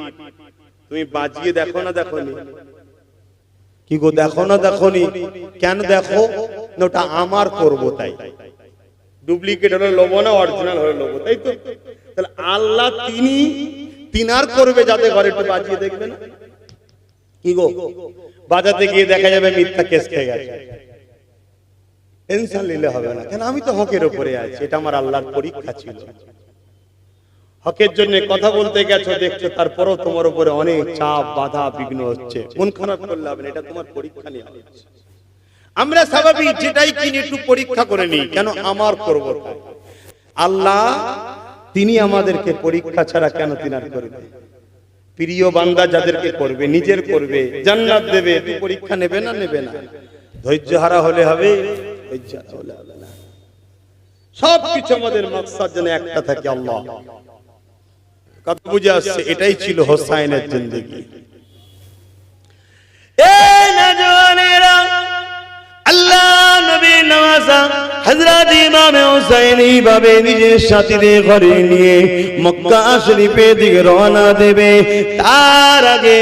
তুমি বাজিয়ে দেখো না, দেখোনি? কি গো, দেখো না, দেখোনি? কেন দেখো না? ওটা আমার করবো তাই। ডুপ্লিকেট হলে লোবো না, অরিজিনাল হলে লোবো, তাই তো? তাহলে আল্লাহ তিনার করবে যাতে ঘরে একটু বাজিয়ে দেখবে না। কি গো, বাজাতে গিয়ে দেখা যাবে মিথ্যা কেস খেয়ে গেছে, টেনশন নিলে হবে না। কেন? আমি তো হকের উপরে আছি, এটা আমার আল্লাহর পরীক্ষা ছিল। হকের জন্য কথা বলতে গেছো, দেখছো তারপরও তোমার উপরে অনেক চাপ, বাধা, বিঘ্ন হচ্ছে, মন খারাপ করলে হবে না, এটা তোমার পরীক্ষা নিয়ে হচ্ছে। আমরা স্বাভাবিক যেটাই কিনি একটু পরীক্ষা করে নিই, কেন? আমার করবো তাই। আল্লাহ তিনি আমাদেরকে পরীক্ষা ছাড়া কেন তিনার করবে? প্রিয় বান্দা যাদেরকে করবে, নিজের করবে, জান্নাত দেবে, তুই পরীক্ষা নেবে না, নেবে না? ধৈর্য হারা হলে হবে, ধৈর্য হারা হলে হবে না। সবকিছু আমাদের মাকসাদ যেন একটা থাকে, আল্লাহ। কত বুঝে আসছে? এটাই ছিল হোসাইনের জিন্দেগি। আল্লাহ নবী নওয়াজা হযরত ইমাম হুসাইন এইভাবে নিজের সাথীদের ঘরে নিয়ে মক্কা শরীফের দিকে রওনা দেবে। তার আগে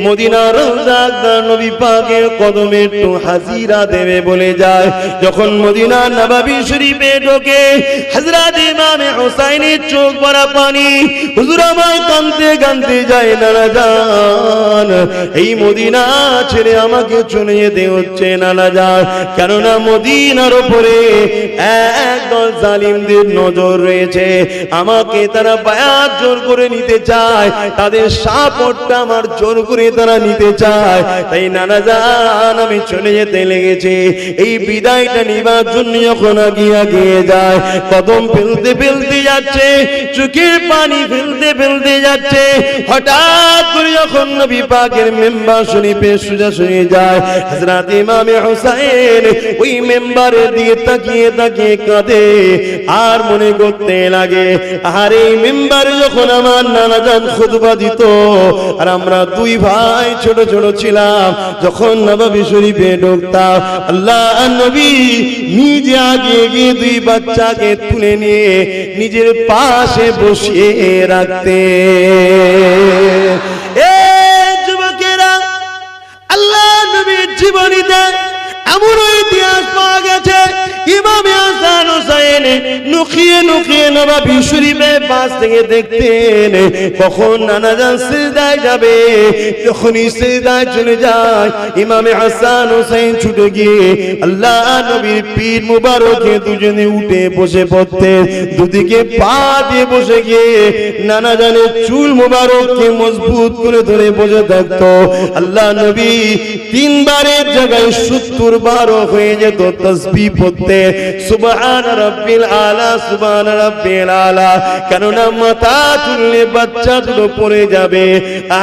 মদিনার রওজাদার নবী পাকের কদমে একটু হাজিরা দেবে বলে যায়। যখন মদিনা নববী শরীফে ঢোকে, হযরত ইমাম হুসাইনের চোখ ভরা পানি, হুজুর আমার কাঁদতে কাঁদতে যায়, নানা জান এই মদিনা ছেড়ে আমাকে চলে যেতে হচ্ছে নানা জান। কেননা মদিনার উপরে একদল জালিমদের নজর রয়েছে, আমাকে তারা বায়াত জোর করে নিতে চায়, তাদের সাপোর্টটা আমার জোর করে তারা নিতে চায়। তাই নানা জান আমি চলে যেতে লেগেছে। এই বিদায়টা নিবার জন্য যখন আগিয়ে যায়, কদম ফেলতে ফেলতে যাচ্ছে, চোখের পানি ফেলতে ফেলতে যাচ্ছে, হঠাৎ করে যখন নবী পাকের মেম্বার শরীফে সোজাসুজি যায়, হযরত ইমাম হুসাইন ওই মেম্বারের দিকে তাকিয়ে তাকিয়ে কাঁদে আর মনে করতে লাগে, আর এই মেম্বারে যখন আমার নানা জান খুতবা দিত আর আমরা দুই ভাই ছোট ছোট ছিলাম, যখন নববী শরীফে ঢুকতাম, আল্লাহ নবী নিজে আগে গিয়ে দুই বাচ্চাকে তুলে নিয়ে নিজের পাশে বসিয়ে রাখতে। যুবকেরা, আল্লাহ নবীর জীবনীতে এমন ইতিহাস পাওয়া গেছে, ইমাম হাসান হুসাইন নুকিয়ে নুকিয়ে নববী শরীফের পাশ থেকে দেখতেন কখন নানা জান সিজদায় যাবে। যখনই সিজদায় চলে যায়, ইমাম হাসান হুসাইন ছুটে গিয়ে আল্লাহ নবীর পীর মুবারকে দুজনে উঠে বসে পড়তেন, দুদিকে পা দিয়ে বসে গিয়ে নানা জানের চুল মুবারককে মজবুত করে ধরে বসে থাকতো। আল্লাহ নবী তিনবারের জায়গায় 70 বার হয়ে যেত তাসবিহ পড়তে, সুবহান রাব্বিল আলা, সুবহান রাব্বিল আলা। কেননা মাথা তুললে বাচ্চা দুটো পড়ে যাবে।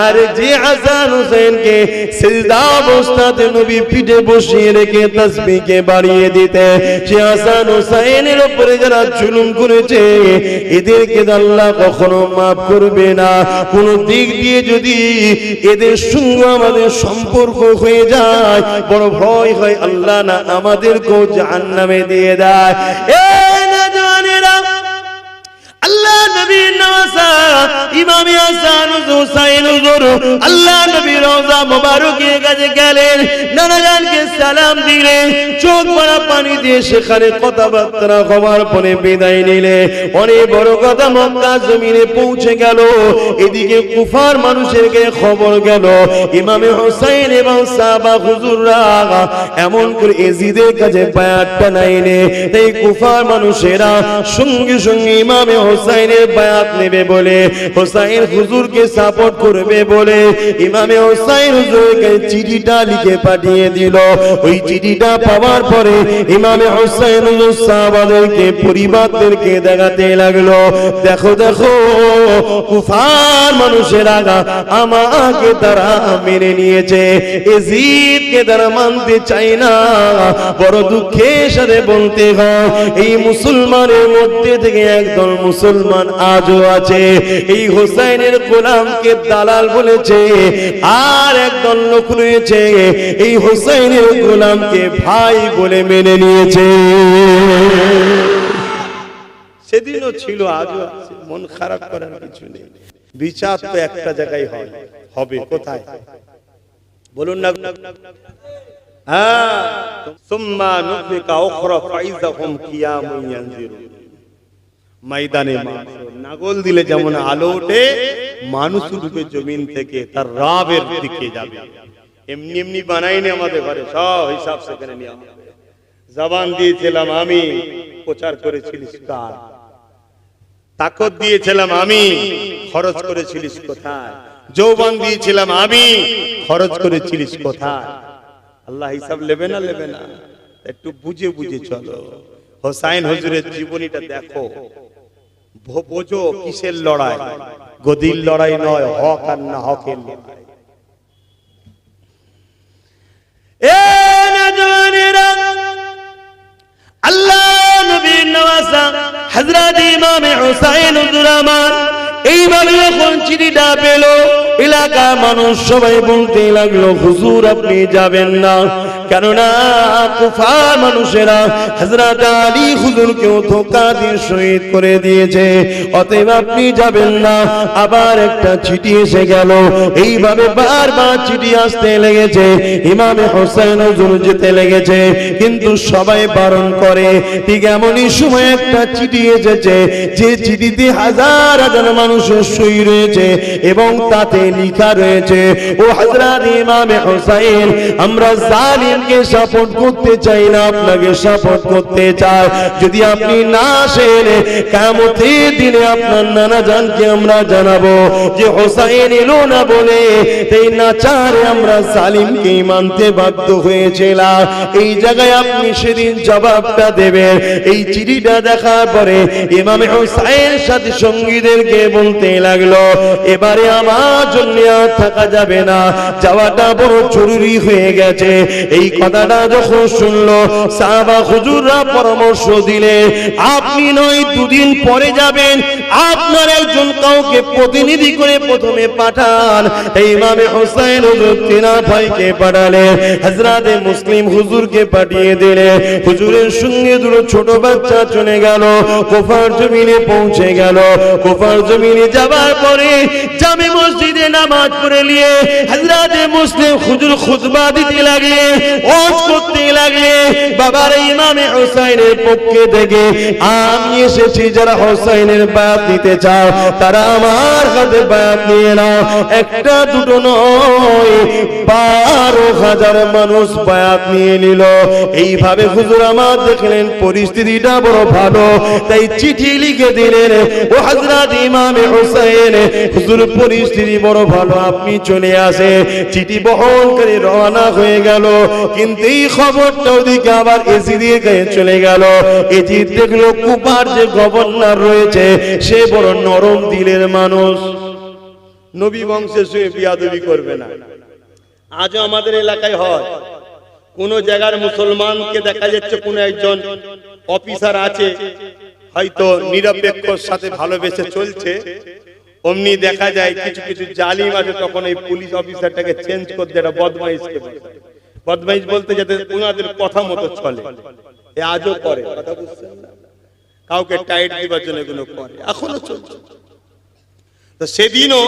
আর যে হাসান হুসাইনকে সিজদা অবস্থাতে নবী পিঠে বসিয়ে রেখে তাসবিহকে বাড়িয়ে দিতে, সে হাসান হুসাইনের উপরে যারা জুলুম করেছে এদেরকে আল্লাহ কখনো মাফ করবে না। কোন দিক দিয়ে যদি এদের সঙ্গে আমাদের সম্পর্ক হয়ে যায়, বড় ভয় হয় আল্লাহ না আমাদেরকেও জাহান্নামে দিয়ে দেয়। আল্লাহ নবীর নওয়াজা ইমাম হাসান হুসাইন হুজুর আল্লাহ নবীর রওজা মোবারকের কাছে গেলেন, নানা জানকে সালাম দিলেন, চোখ ভরা পানি দিয়ে সেখানে কথাবার্তা হওয়ার পরে বিদায় নিলে। অনেক বড় কথা মক্কা জমিনে পৌঁছে গেল। এদিকে কুফার মানুষেরকে খবর গেল ইমাম হুসাইন এবং সাহাবা হুজুররা এমন করে এজিদের কাছে বায়াতটা নাইলে, এই কুফার মানুষেরা সঙ্গে সঙ্গে ইমাম হোসাইনের বায়াত নেবে বলে, হোসাইন হুজুরকে সাপোর্ট করবে বলে ইমামে হোসাইন হুজুরকে চিঠিটা লিখে পাঠিয়ে দিল। ওই চিঠিটা পাওয়ার পরে ইমামে হোসাইন হুজুর সাহাবাদেরকে পরিবারদেরকে দেখাতে লাগলো, দেখো দেখো কুফার মানুষেরা আমাকে তারা মেনে নিয়েছে, এজিদকে তারা মানতে চায় না। বড় দুঃখের সাথে বলতে হয় এই মুসলমানের মধ্যে থেকে একদল মুসলমান আজও আছে এই হোসাইনের গোলামকে দালাল বলেছে, আর একদল লোক রয়েছে এই হোসাইনের গোলামকে ভাই বলে মেনে নিয়েছে। সেদিনও ছিল, আজও আছে, মন খারাপ করার কিছু নেই। বিচার তো একটা জায়গায় হয়, হবে কোথায় বলুন না? হ্যাঁ, সুম্মা নুফিকা উখরা ফাইযাহুম কিয়ামুন ইয়ানজিরুন। ময়দানে নাগল দিলে যেমন আলো ওঠে, মানুষ উঠবে জমিন থেকে তার রবের দিকে যাবে। এমনি এমনি বানাইনি আমাদের ঘরে, সব হিসাব সেখানে নিয়ে হবে। জবান দিয়েছিলাম আমি, প্রচার করেছিলিস কার? তাকত দিয়েছিলাম আমি, খরচ করেছিলিস কোথায়? যৌবন দিয়েছিলাম আমি, খরচ করেছিলিস কোথায়? আল্লাহ হিসাব নেবে না, নেবে না? একটু বুঝে বুঝে চলো। হোসাইন হুজুরের জীবনীটা দেখো, বোঝো কিসের লড়াই, গদির লড়াই নয়, হক আর না হকের লড়াই। আল্লাহ নবীর নওয়াজা হযরত ইমাম হুসাইন হুজুর আমার এইভাবে যখন চিঠিটা পেল, এলাকার মানুষ সবাই বলতে লাগলো, হুজুর আপনি যাবেন না, কেননা কুফার মানুষেরা হযরত আলী হুজুরকেও ধোঁকা দিয়ে শহীদ করে দিয়েছে, অতএব আপনি যাবেন না। আবার একটা চিঠি এসে গেল, এইভাবে বারবার চিঠি আসতে লেগেছে, ইমামে হোসেন হুজুর যেতে লেগেছে, কিন্তু সবাই বারণ করে। ঠিক এমনই সময় একটা চিঠি এসেছে, যে চিঠিতে হাজার হাজার মানুষের সই রয়েছে এবং তাতে লেখা রয়েছে, ও হযরত ইমামে হোসেন, আমরা জালিমকে সাপোর্ট করতে চাই না, আপনাকে সাপোর্ট করতে চাই। যদি আপনি না আসেন, কিয়ামতের দিনে আপনার নানা জানকে আমরা জানাবো যে হোসেন এলো না বলে এই নাচারে আমরা জালিমকে মানতে বাধ্য হয়েছিলাম। এই জায়গায় আপনি সেদিন জবাবটা দেবেন। এই চিঠিটা দেখার পরে ইমামে হোসেন সাথে সঙ্গীদেরকে বলতে লাগলো, এবারে আমার জন্য আর থাকা যাবে না, যাওয়াটা বড় জরুরি হয়ে গেছে। এই কথাটা যখন শুনলো, সাহাবা হুজুররা পরামর্শ দিলে, আপনি নয় দুদিন পরে যাবেন, আপনার একজন কাউকে প্রতিনিধি করে প্রথমে পাঠান। এই ইমামে হোসেন হুজুর তিনা ভাইকে পাঠালেন, হযরতে মুসলিম হুজুরকে পাঠিয়ে দিলেন। হুজুরের সঙ্গে দুটো ছোট বাচ্চা চলে গেল, কুফার জমিনে পৌঁছে গেল। কুফার জমিনে যাবার পরে জামে মসজিদে নামাজ পড়ে নিয়ে হযরতে মুসলিম হুজুর খুতবা দিতে লাগলেন, ওয়াজ করতে লাগলেন, বাবার ইমামে হোসেনের পক্ষে থেকে আমি এসেছি, যারা হোসেনের বায়াত নিতে চাও তারা আমার হাতে বায়াত নিয়ে নাও। একটা দুটো নয়, 12,000 মানুষ বায়াত নিয়ে নিল। এইভাবে হুজুর আমার দেখলেন পরিস্থিতিটা বড় ভালো, তাই চিঠি লিখে দিলেন, ও হযরত ইমামে হোসেন, হুজুর পরিস্থিতি বড় ভালো, আপনি চলে আসে। চিঠি বহন করে রওনা হয়ে গেল, কিন্তু এই খবরটা ওদিকে আবার এজিদের কাছে চলে গেল। এজিদ দেখলো কুফার যে গভর্নর রয়েছে সে বড় নরম দিলের মানুষ, নবী বংশে শুয়ে বিয়াদবি করবে না। আজও আমাদের এলাকায় হয়, কোন জায়গার মুসলমানকে দেখা যাচ্ছে কোন একজন অফিসার আছে, হয়তো নিরপেক্ষর সাথে ভালোবেসে চলছে, অমনি দেখা যায় কিছু কিছু জালিম আছে, তখন এই পুলিশ অফিসারটাকে চেঞ্জ করতে, এটা বদমাইশকে বলে। বদমাইশ বলতে যাতে ওনাদের কথা মতো চলে, এ আজও করে, কথা বুঝছেন না? কাউকে টাইট দিবার জন্য এগুলো করে, এখনো চলছে। তো সেদিনও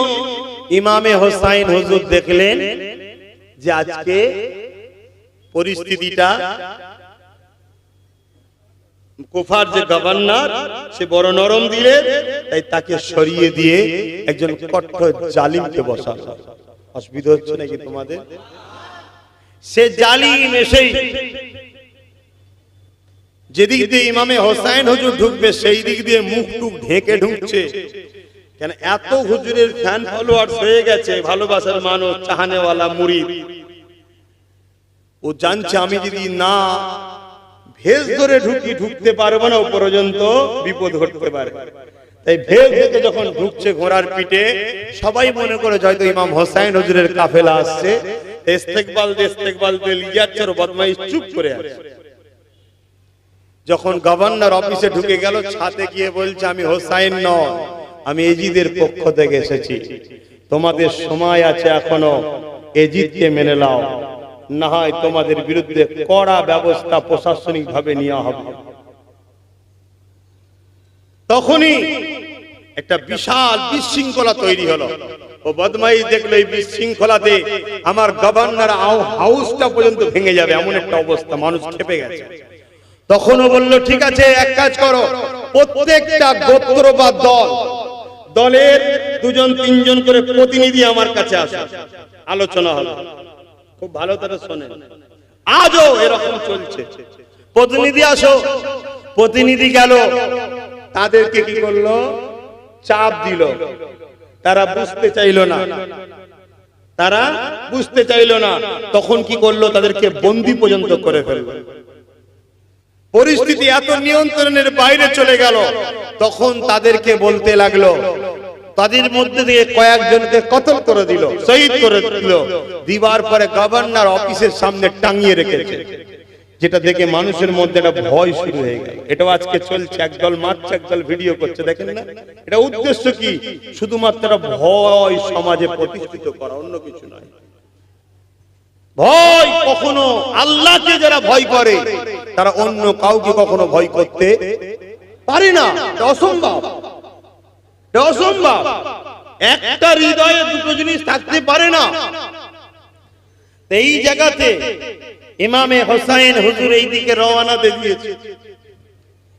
ইমামে হোসেন হুজুর দেখলেন যে আজকে পরিস্থিতিটা, কুফার যে গভর্নর সে বড় নরম দিলে, তাই তাকে সরিয়ে দিয়ে একজন কট্টর জালিমকে বসালো। অসুবিধা হচ্ছে নাকি তোমাদের? সে জালিম এসেই যেদিক দিয়ে ইমামে হোসাইন হুজুর ঢুকবে সেই দিক দিয়ে মুখ টুক ঢেকে ঢুকছে। কেন এত হুজুরের ফ্যান ফলোয়ার্স হয়ে গেছে, ভালোবাসার মানুষ, চাহানেওয়ালা মুরিদ। ও জানছে আমি যদি না ভেজ ধরে ঢুকতে পারবো না, ও পর্যন্ত বিপদ ঘটতে পারে। তাই ভেজ থেকে যখন ঢুকছে ঘোড়ার পিঠে, সবাই মনে করে হয়তো ইমাম হোসাইন হুজুরের কাফেলা আসছে, ইস্তেকবাল লিয়াচ্ছর বদমাইশ চুপ করে আছে। যখন গভর্নর অফিসে ঢুকে গেল, ছাতে গিয়ে বলছে আমি হোসাইন নয়, আমি এজিদের পক্ষ থেকে এসেছি, তোমাদের সময় আছে এখনো, এজিদকে মেনে নাও, না হয় তোমাদের বিরুদ্ধে কড়া ব্যবস্থা প্রশাসনিক ভাবে নেওয়া হবে। তখনই একটা বিশাল বিশৃঙ্খলা তৈরি হলো। ও বদমাইশ দেখলো এই বিশৃঙ্খলাতে আমার গভর্নর হাউসটা পর্যন্ত ভেঙে যাবে, এমন একটা অবস্থা, মানুষ খেপে গেছে। তখনও বললো ঠিক আছে, এক কাজ করো, প্রত্যেকটা গোত্র বা দলের 2-3 জন করে প্রতিনিধি আমার কাছে আসে, আলোচনা হলো। খুব ভালো করে শোনেন, আজও এরকম চলছে। প্রতিনিধি আসো, প্রতিনিধি গেল, তাদেরকে কি করলো, চাপ দিল। তারা বুঝতে চাইলো না, তখন কি করলো, তাদেরকে বন্দী পর্যন্ত করে ফেললো। পরিস্থিতি এত নিয়ন্ত্রণের বাইরে চলে গেল। তখন তাদেরকে বলতে লাগলো, তাদের মধ্যে থেকে কয়েকজনকে কতল করে দিল, শহীদ করে দিল। দিবার পরে গভর্নর অফিসের সামনে টাঙিয়ে রেখেছে, যেটা দেখে মানুষের মধ্যে একটা ভয় শুরু হয়ে গেল। এটাও আজকে চলছে, একদল মারছে, একদল ভিডিও করছে, দেখেন না? এটা উদ্দেশ্য কি? শুধুমাত্র ভয় সমাজে প্রতিষ্ঠিত করা, অন্য কিছু নয়। ভয় কখনো, আল্লাহকে যারা ভয় করে তারা অন্য কাউকে কখনো ভয় করতে পারে না, অসম্ভব। একটা হৃদয়ে দুটো জিনিস থাকতে পারে না। এই জায়গাতে ইমামে হোসাইন হুজুর এই দিকে রওনা দিয়েছে।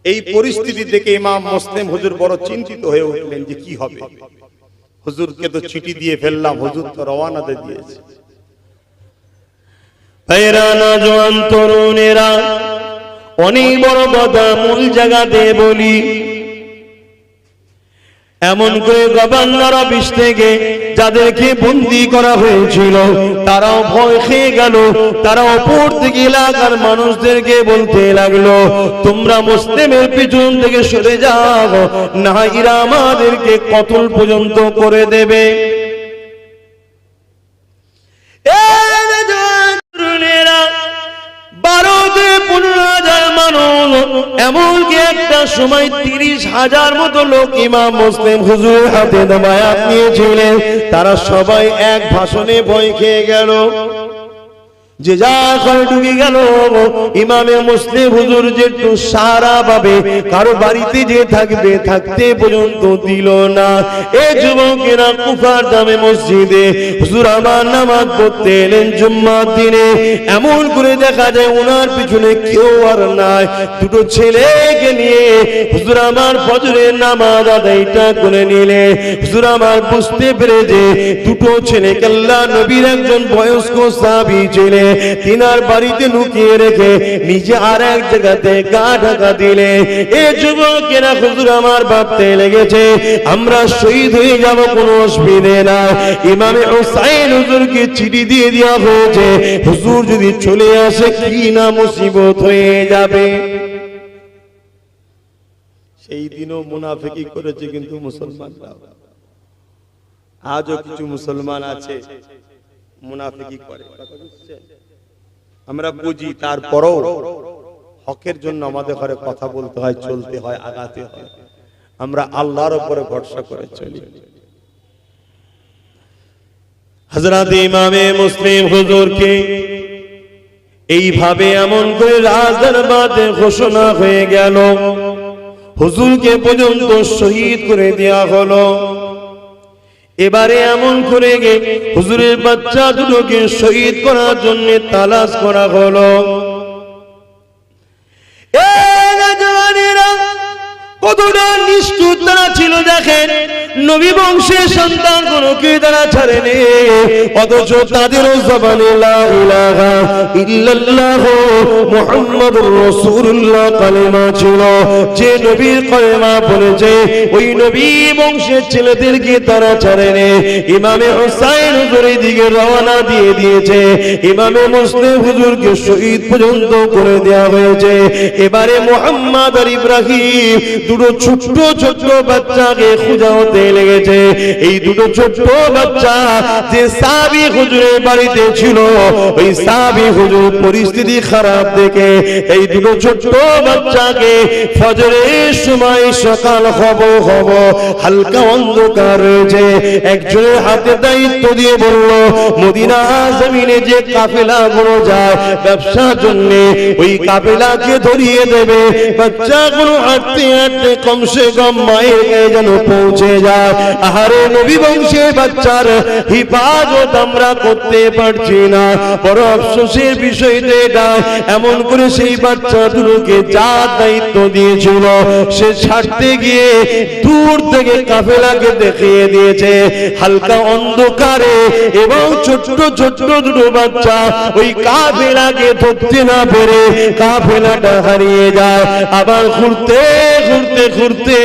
এই পরিস্থিতি দেখে ইমাম মুসলিম হুজুর বড় চিন্তিত হয়ে উঠলেন যে কি হবে। হুজুরকে তো চিঠি দিয়ে ফেললাম, হুজুর তো রওনা দিয়েছে। ভাইরানা, জওয়ান তরুণেরা, অনেক বড় কথা মূল জায়গাতে বলি। এমন করে গভর্নর অফিস থেকে যাদেরকে বন্দী করা হয়েছিল তারাও ভয় খেয়ে গেল। তারা অপর থেকে এলাকার মানুষদেরকে বলতে লাগলো, তোমরা মুসলিমের পিছন থেকে সরে যাও, না এরা আমাদেরকে কতল পর্যন্ত করে দেবে। এমনকি একটা সময় 30,000 মতো লোক ইমাম মুসলিম হুজুরের হাতে বায়াত নিয়েছিলেন। তারা সবাই এক ভাষণে ভয় খেয়ে গেল, যে যা করে ঢুকে গেল। ইমামে মুসলিম হুজুর যেটু সারা পাবে, কারো বাড়িতে যে থাকবে, থাকতে পর্যন্ত দিল না। এই যুবকেরা কুফার জামে মসজিদে হুজুর আমার নামাজ পড়তে এলেন জুম্মার দিনে। এমন করে দেখা যায় ওনার পিছনে কেউ আর নাই। দুটো ছেলেকে নিয়ে হুজুর আমার ফজরের নামাজ আদায়টা করে নিলে। হুজুর আমার বুঝতে পেরে যে দুটো ছেলেকে আল্লাহ নবীর একজন বয়স্ক সাহাবী ছিলেন, তিনার বাড়িতে লুকিয়ে রেখে নিজে আর এক জায়গাতে গা ঢাকা দিলে। এ যুবকেরা হুজুর আমার ভাবতে লেগেছে আমরা শহীদ হয়ে যাব, কোনো অসুবিধে না। ইমামে হোসাইন হুজুরকে চিঠি দিয়ে দেওয়া হয়েছে, হুজুর যদি চলে আসে কি না মুসিবত হয়ে যাবে। সেই দিনও মুনাফিকি করেছে কিন্তু মুসলমানরা। আজও কিছু মুসলমান আছে মুনাফিকি করে, আমরা বুঝি। তারপরেও হকের জন্য আমাদের ঘরে কথা বলতে হয়, চলতে হয়, আগাতে হয়। আমরা আল্লাহর উপরে ভরসা করে চলি। হযরত ইমামে মুসলিম হুজুরকে এইভাবে এমন করে রাজদরবারে ঘোষণা হয়ে গেল, হুজুরকে পর্যন্ত শহীদ করে দেয়া হলো। এবারে এমন করে হুজুরের বাচ্চা দুটোকে শহীদ করার জন্য তালাশ করা হলো। কতটা নিষ্ঠুর তারা ছিল দেখেন, নবী বংশের সন্তান কোনকে তারা ছাড়েনি, অথচ তাদেরও জবানে লা ইলাহা ইল্লাল্লাহ মুহাম্মাদুর রাসূলুল্লাহ কালেমা ছিল। যে নবীর কালেমা বলেছে ওই নবী বংশের ছেলেদেরকে তারা ছাড়েনি। ইমামে হুসাইন হুজুরের দিকে রওনা দিয়ে দিয়েছে, ইমামে মুসলিম হুজুরকে শহীদ পর্যন্ত করে দেওয়া হয়েছে। এবারে মুহাম্মদ আর ইব্রাহিম দুটো ছোট্ট ছোট্ট বাচ্চাকে খোঁজা হতে লেগেছে। এই দুটো ছোট্ট বাচ্চা যে সাহাবী হুজুরের বাড়িতে ছিল, ওই সাহাবী হুজুর পরিস্থিতি খারাপ দেখে এই দুটো ছোট্ট বাচ্চাকে ফজরের সময় সকাল হব হালকা অন্ধকার রয়েছে, একজনের হাতে দায়িত্ব দিয়ে বলল মদিনা জমিনে যে কাফেলা গুলো যায় ব্যবসার জন্য ওই কাফেলাকে ধরিয়ে দেবে। বাচ্চাগুলো হাঁটতে হাঁটতে কমসে কম মায়ের গায়ে যেন পৌঁছে যায়। আহারে নবী বংশের বাচ্চার হিফাজত আমরা করতে পারছি না, বড় আফসোসের বিষয় এটা। এমন করে সেই বাচ্চা দুটোকে যা দায়িত্ব দিয়েছিল সে ছাড়তে গিয়ে দূর থেকে কাফেলাকে দেখিয়ে দিয়েছে হালকা অন্ধকারে, এবং ছোট্ট ছোট্ট দুটো বাচ্চা ওই কাফেলাকে ধরতে না পেরে কাফেলাটা হারিয়ে যায়। আবার ঘুরতে ঘুরতে ঘুরতে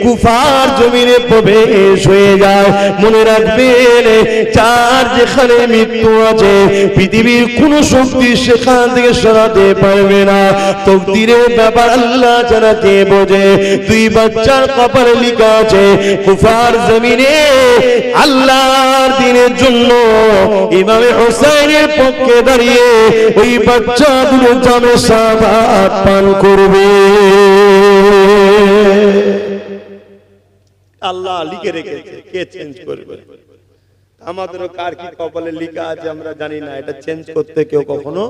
কুফার জমিনে প্রবেশ হয়ে যায়। মনে রাখবেন, যার যেখানে মৃত্যু আছে পৃথিবীর কোন শক্তি সেখান থেকে সরাতে পারবে না। তকদিরের ব্যাপার আল্লাহ ছাড়া কে বোঝে। দুই বাচ্চার কপালে লেখা আছে কুফার জমিনে আল্লাহর দ্বীনের জন্য ইমামে হুসাইনের পক্ষে দাঁড়িয়ে ওই বাচ্চাগুলো জামে শাহাদাত পান করবে। আল্লাহ লিখে রেখেছে, কে চেঞ্জ করবে? আমাদেরও কার কি কপালে লেখা আছে আমরা জানি না, এটা চেঞ্জ করতে কেউ কখনো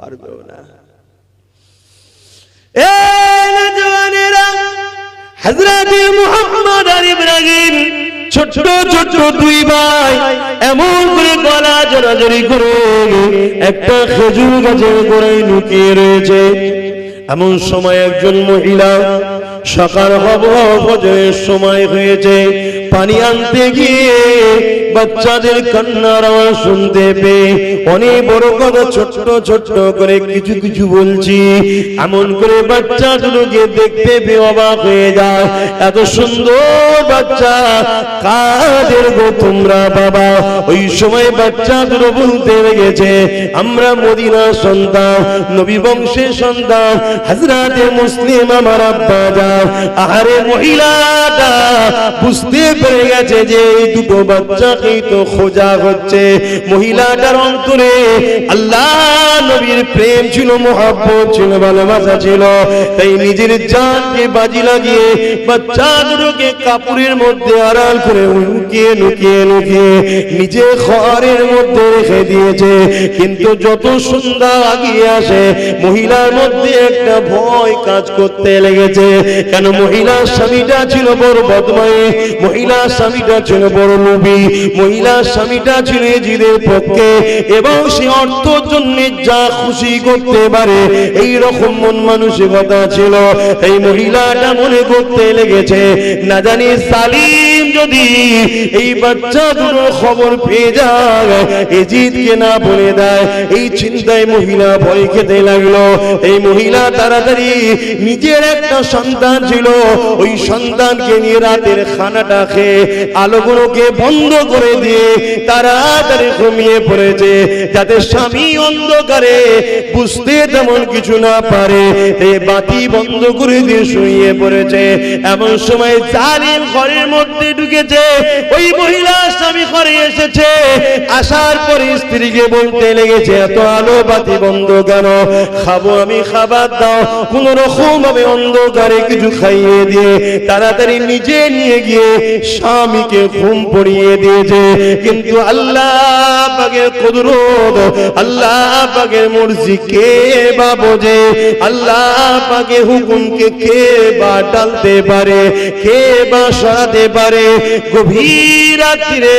পারবে না। হযরত মুহাম্মদ আর ইব্রাহিম ছোট ছোট দুই ভাই এমন করে গলা জড়াজড়ি করে একটা খেজুর গাছের গোড়ায় লুকিয়ে রয়েছে। এমন সময় একজন মহিলা সকাল হব ফজরের সময় হয়েছে, পানি আনতে গিয়ে বাচ্চাদের কান্নার আওয়াজ শুনতে পেয়ে অনেক বড় কথা ছোট্ট ছোট্ট করে কিছু কিছু বলছি, এমন করে বাচ্চাগুলোকে দেখতে পেয়ে অবাক হয়ে যায়। এত সুন্দর বাচ্চা কাদের গো তোমরা বাবা? ওই সময় বাচ্চাগুলো বলতে লেগেছে আমরা মদিনার সন্তান, নবী বংশের সন্তান, হযরতে মুসলিম আমার আব্বা যান। আহারে মহিলাটা বুঝতে পেরে গেছে যে এই দুটো বাচ্চাকেই তো খোঁজা হচ্ছে। মহিলাটার অন্তরে আল্লাহ নবীর প্রেম ছিল, মহব্বত ছিল, ভালোবাসা ছিল, তাই নিজের জানকে বাজি লাগিয়ে বাচ্চাগুলোকে কাপড়ের মধ্যে আড়াল করে লুকিয়ে লুকিয়ে লুকিয়ে নিজে ঘরের মধ্যে রেখে দিয়েছে। কিন্তু যত সন্ধ্যা আগিয়ে আসে মহিলার মধ্যে একটা ভয় কাজ করতে লেগেছে। কেন? মহিলার স্বামীটা ছিল বড় বদমাই, মহিলার স্বামীটা ছিল বড় লোভী, মহিলার স্বামীটা ছিল জিদের পক্ষে, এবং সে অর্থের জন্য যা খুশি করতে পারে এই রকম মন মানসিকতা ছিল। এই মহিলাটা মনে করতে লেগেছে না জানি সালিম যদি এই বাচ্চা দুটোর খবর পেয়ে যায় এজিদকে না বলে দেয়, এই চিন্তায় মহিলা ভয় খেতে লাগলো। এই মহিলা তাড়াতাড়ি নিজের একটা সন্তান ছিল, ওই সন্তানকে নিয়ে রাতের খানাটা খেয়ে আলোগুলোকে বন্ধ করে দিয়ে তাড়াতাড়ি ঘুমিয়ে পড়েছে, যাতে স্বামী অন্ধকারে বুঝতে তেমন কিছু না পারে। এই বাতি বন্ধ করে দিয়ে শুয়ে পড়েছে। এমন সময় জালিম ঘরের মধ্যে ঢুকেছে। ওই মহিলা স্বামী ঘরে এসেছে, আসার পরে স্ত্রীকে বলতে লেগেছে এত আলো বাতি বন্ধ কেন? খাবো আমি, খাবার দাও। কোন রকম ভাবে অন্ধকারে কিছু খাইয়ে দিয়ে তাড়াতাড়ি নিজে নিয়ে গিয়ে স্বামীকে ঘুম পড়িয়ে দিয়েছে। কিন্তু আল্লাহ পাকের কুদরত, আল্লাহ পাকের মর্জি কে বা বোঝে? আল্লাহ পাকের হুকুমকে কে বা টালতে পারে, কে বা সরাতে পারে? গভীর রাত্রিরে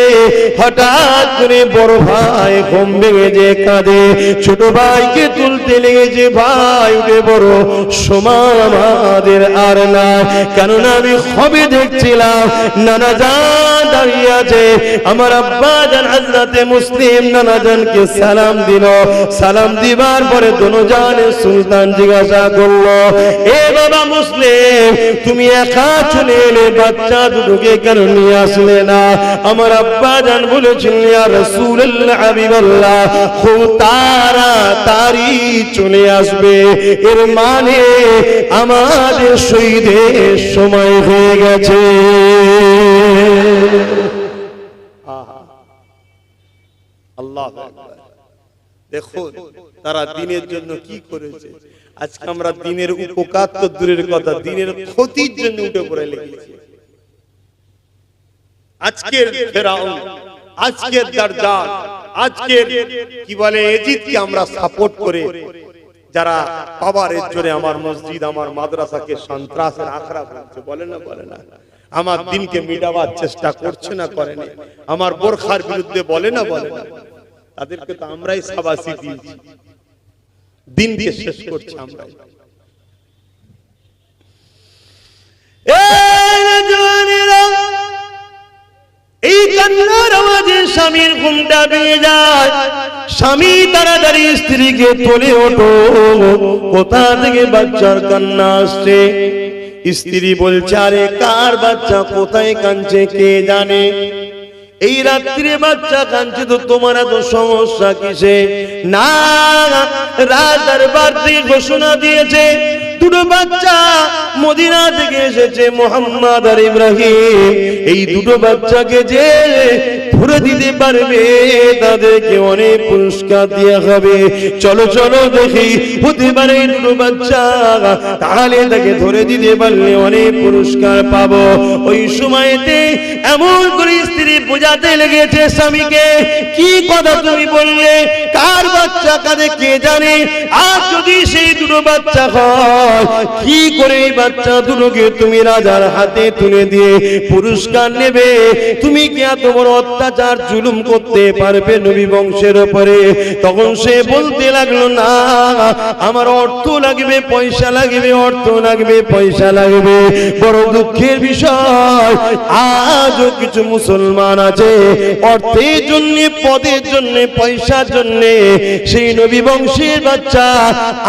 হঠাৎ করে বড় ভাই ঘুম ভেঙে যে কাঁদে, ছোট ভাইকে তুলতে লেগেছে, ভাই উঠে বড় সময় আমাদের আর না, কেননা আমি খবরে দেখছিলাম নানা জান দাঁড়িয়ে আছে, আমার আব্বা জান হযরতে মুসলিম নানা জানকে সালাম দিল, সালাম দিবার পরে দোনোজানের সুলতান জিজ্ঞাসা করলো, এ বাবা মুসলিম তুমি একা চলে এলে, বাচ্চা দুটোকে কেন নিয়ে আসলে না? আমার আব্বা জান বলেছেন ইয়া রাসূলুল্লাহ হাবিবাল্লাহ, খুব তাড়াতাড়ি চলে আসবে, এর মানে আমাদের শহীদের সময় হয়ে গেছে। আল্লাহু আকবার। দেখুন তারা দিনের জন্য কি করেছে। আজকে আমরা দিনের উপকার তো দূরের কথা, দিনের ক্ষতির জন্য উঠে পড়ে লেগেছি। আজকের ফেরাউন, আজকের দাজ্জাল, আজকের কি বলে এজিদকে আমরা সাপোর্ট করে যারা পাওয়ারের জোরে আমার মসজিদ আমার মাদ্রাসাকে সন্ত্রাসের আখড়া বলছে, বলে না বলে না, আমার দিনকে মিটাবার চেষ্টা করছে না করে না, আমার বোরখার বিরুদ্ধে বলে না বলে না, তাদেরকে তো আমরাই শাবাশি দিয়েছি, দিনকে শেষ করছি আমরা। এই কান্নার আওয়াজে স্বামীর ঘুমটা ভেঙে যায়, স্বামী তাড়াতাড়ি স্ত্রীকে তোলে, ওঠো, কোথা থেকে বাচ্চার কান্না আসছে? স্ত্রী বলছে আরে কার বাচ্চা, কোথায় কাঁদছে কে জানে, এই রাত্রে বাচ্চা কাঁদছে তো তোমার এত সমস্যা কিসে? না, রাজ দরবার থেকে ঘোষণা দিয়েছে দুটো বাচ্চা মদিনা থেকে এসেছে, মুহাম্মদ আর ইব্রাহিম, এই দুটো বাচ্চাকে যে ধরে দিতে পারবে তাদেরকে অনেক পুরস্কার দেওয়া হবে। চলো চলো দেখি হতে পারে এই দুটো বাচ্চা, তাহলে তাকে ধরে দিতে পারলে অনেক পুরস্কার পাবো। ওই সময়তে এমন করে স্ত্রী বোঝাতে লেগেছে স্বামীকে, কি কথা তুমি বললে, কার বাচ্চা কাঁদে কে জানে, আর যদি সেই দুটো বাচ্চা হয় কি করে এই বাচ্চা দুটোকে তুমি রাজার হাতে তুলে দিয়ে পুরস্কার নেবে? তুমি কি এত বড় অত্যাচার জুলুম করতে পারবে নবী বংশের উপরে? তখন সে বলতে লাগলো না, আমার অর্থ লাগবে, পয়সা লাগবে, অর্থ লাগবে, পয়সা লাগবে। বড় দুঃখের বিষয়, আজও কিছু মুসলমান আছে অর্থের জন্য, পদের জন্য, পয়সার জন্য সেই নবী বংশের বাচ্চা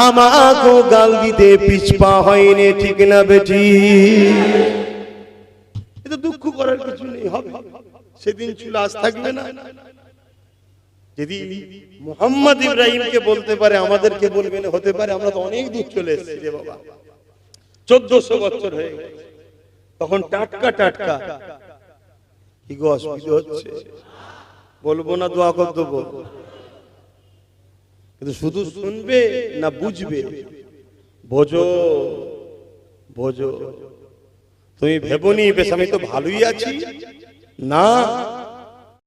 আমাকেও গাল দিতে পিছপা হয়নি, ঠিক না বেটি? এটা দুঃখ করার কিছু নেই, হবে সেদিন চুল আজ থাকবে না। যদি মুহাম্মদ ইব্রাহিমকে বলতে পারে আমাদেরকে বলবে না, হতে পারে আমরা তো অনেক দূর চলে এসেছি রে বাবা, 1400 বছর হয়ে গেছে, তখন টাটকা টাটকা। কি গো অসুবিধা হচ্ছে? বলবো না দোয়া করে দেবো, কিন্তু শুধু শুনবে না বুঝবে? বোঝো বোঝো, তুমি ভেবনি বেশ আমি তো ভালোই আছি, না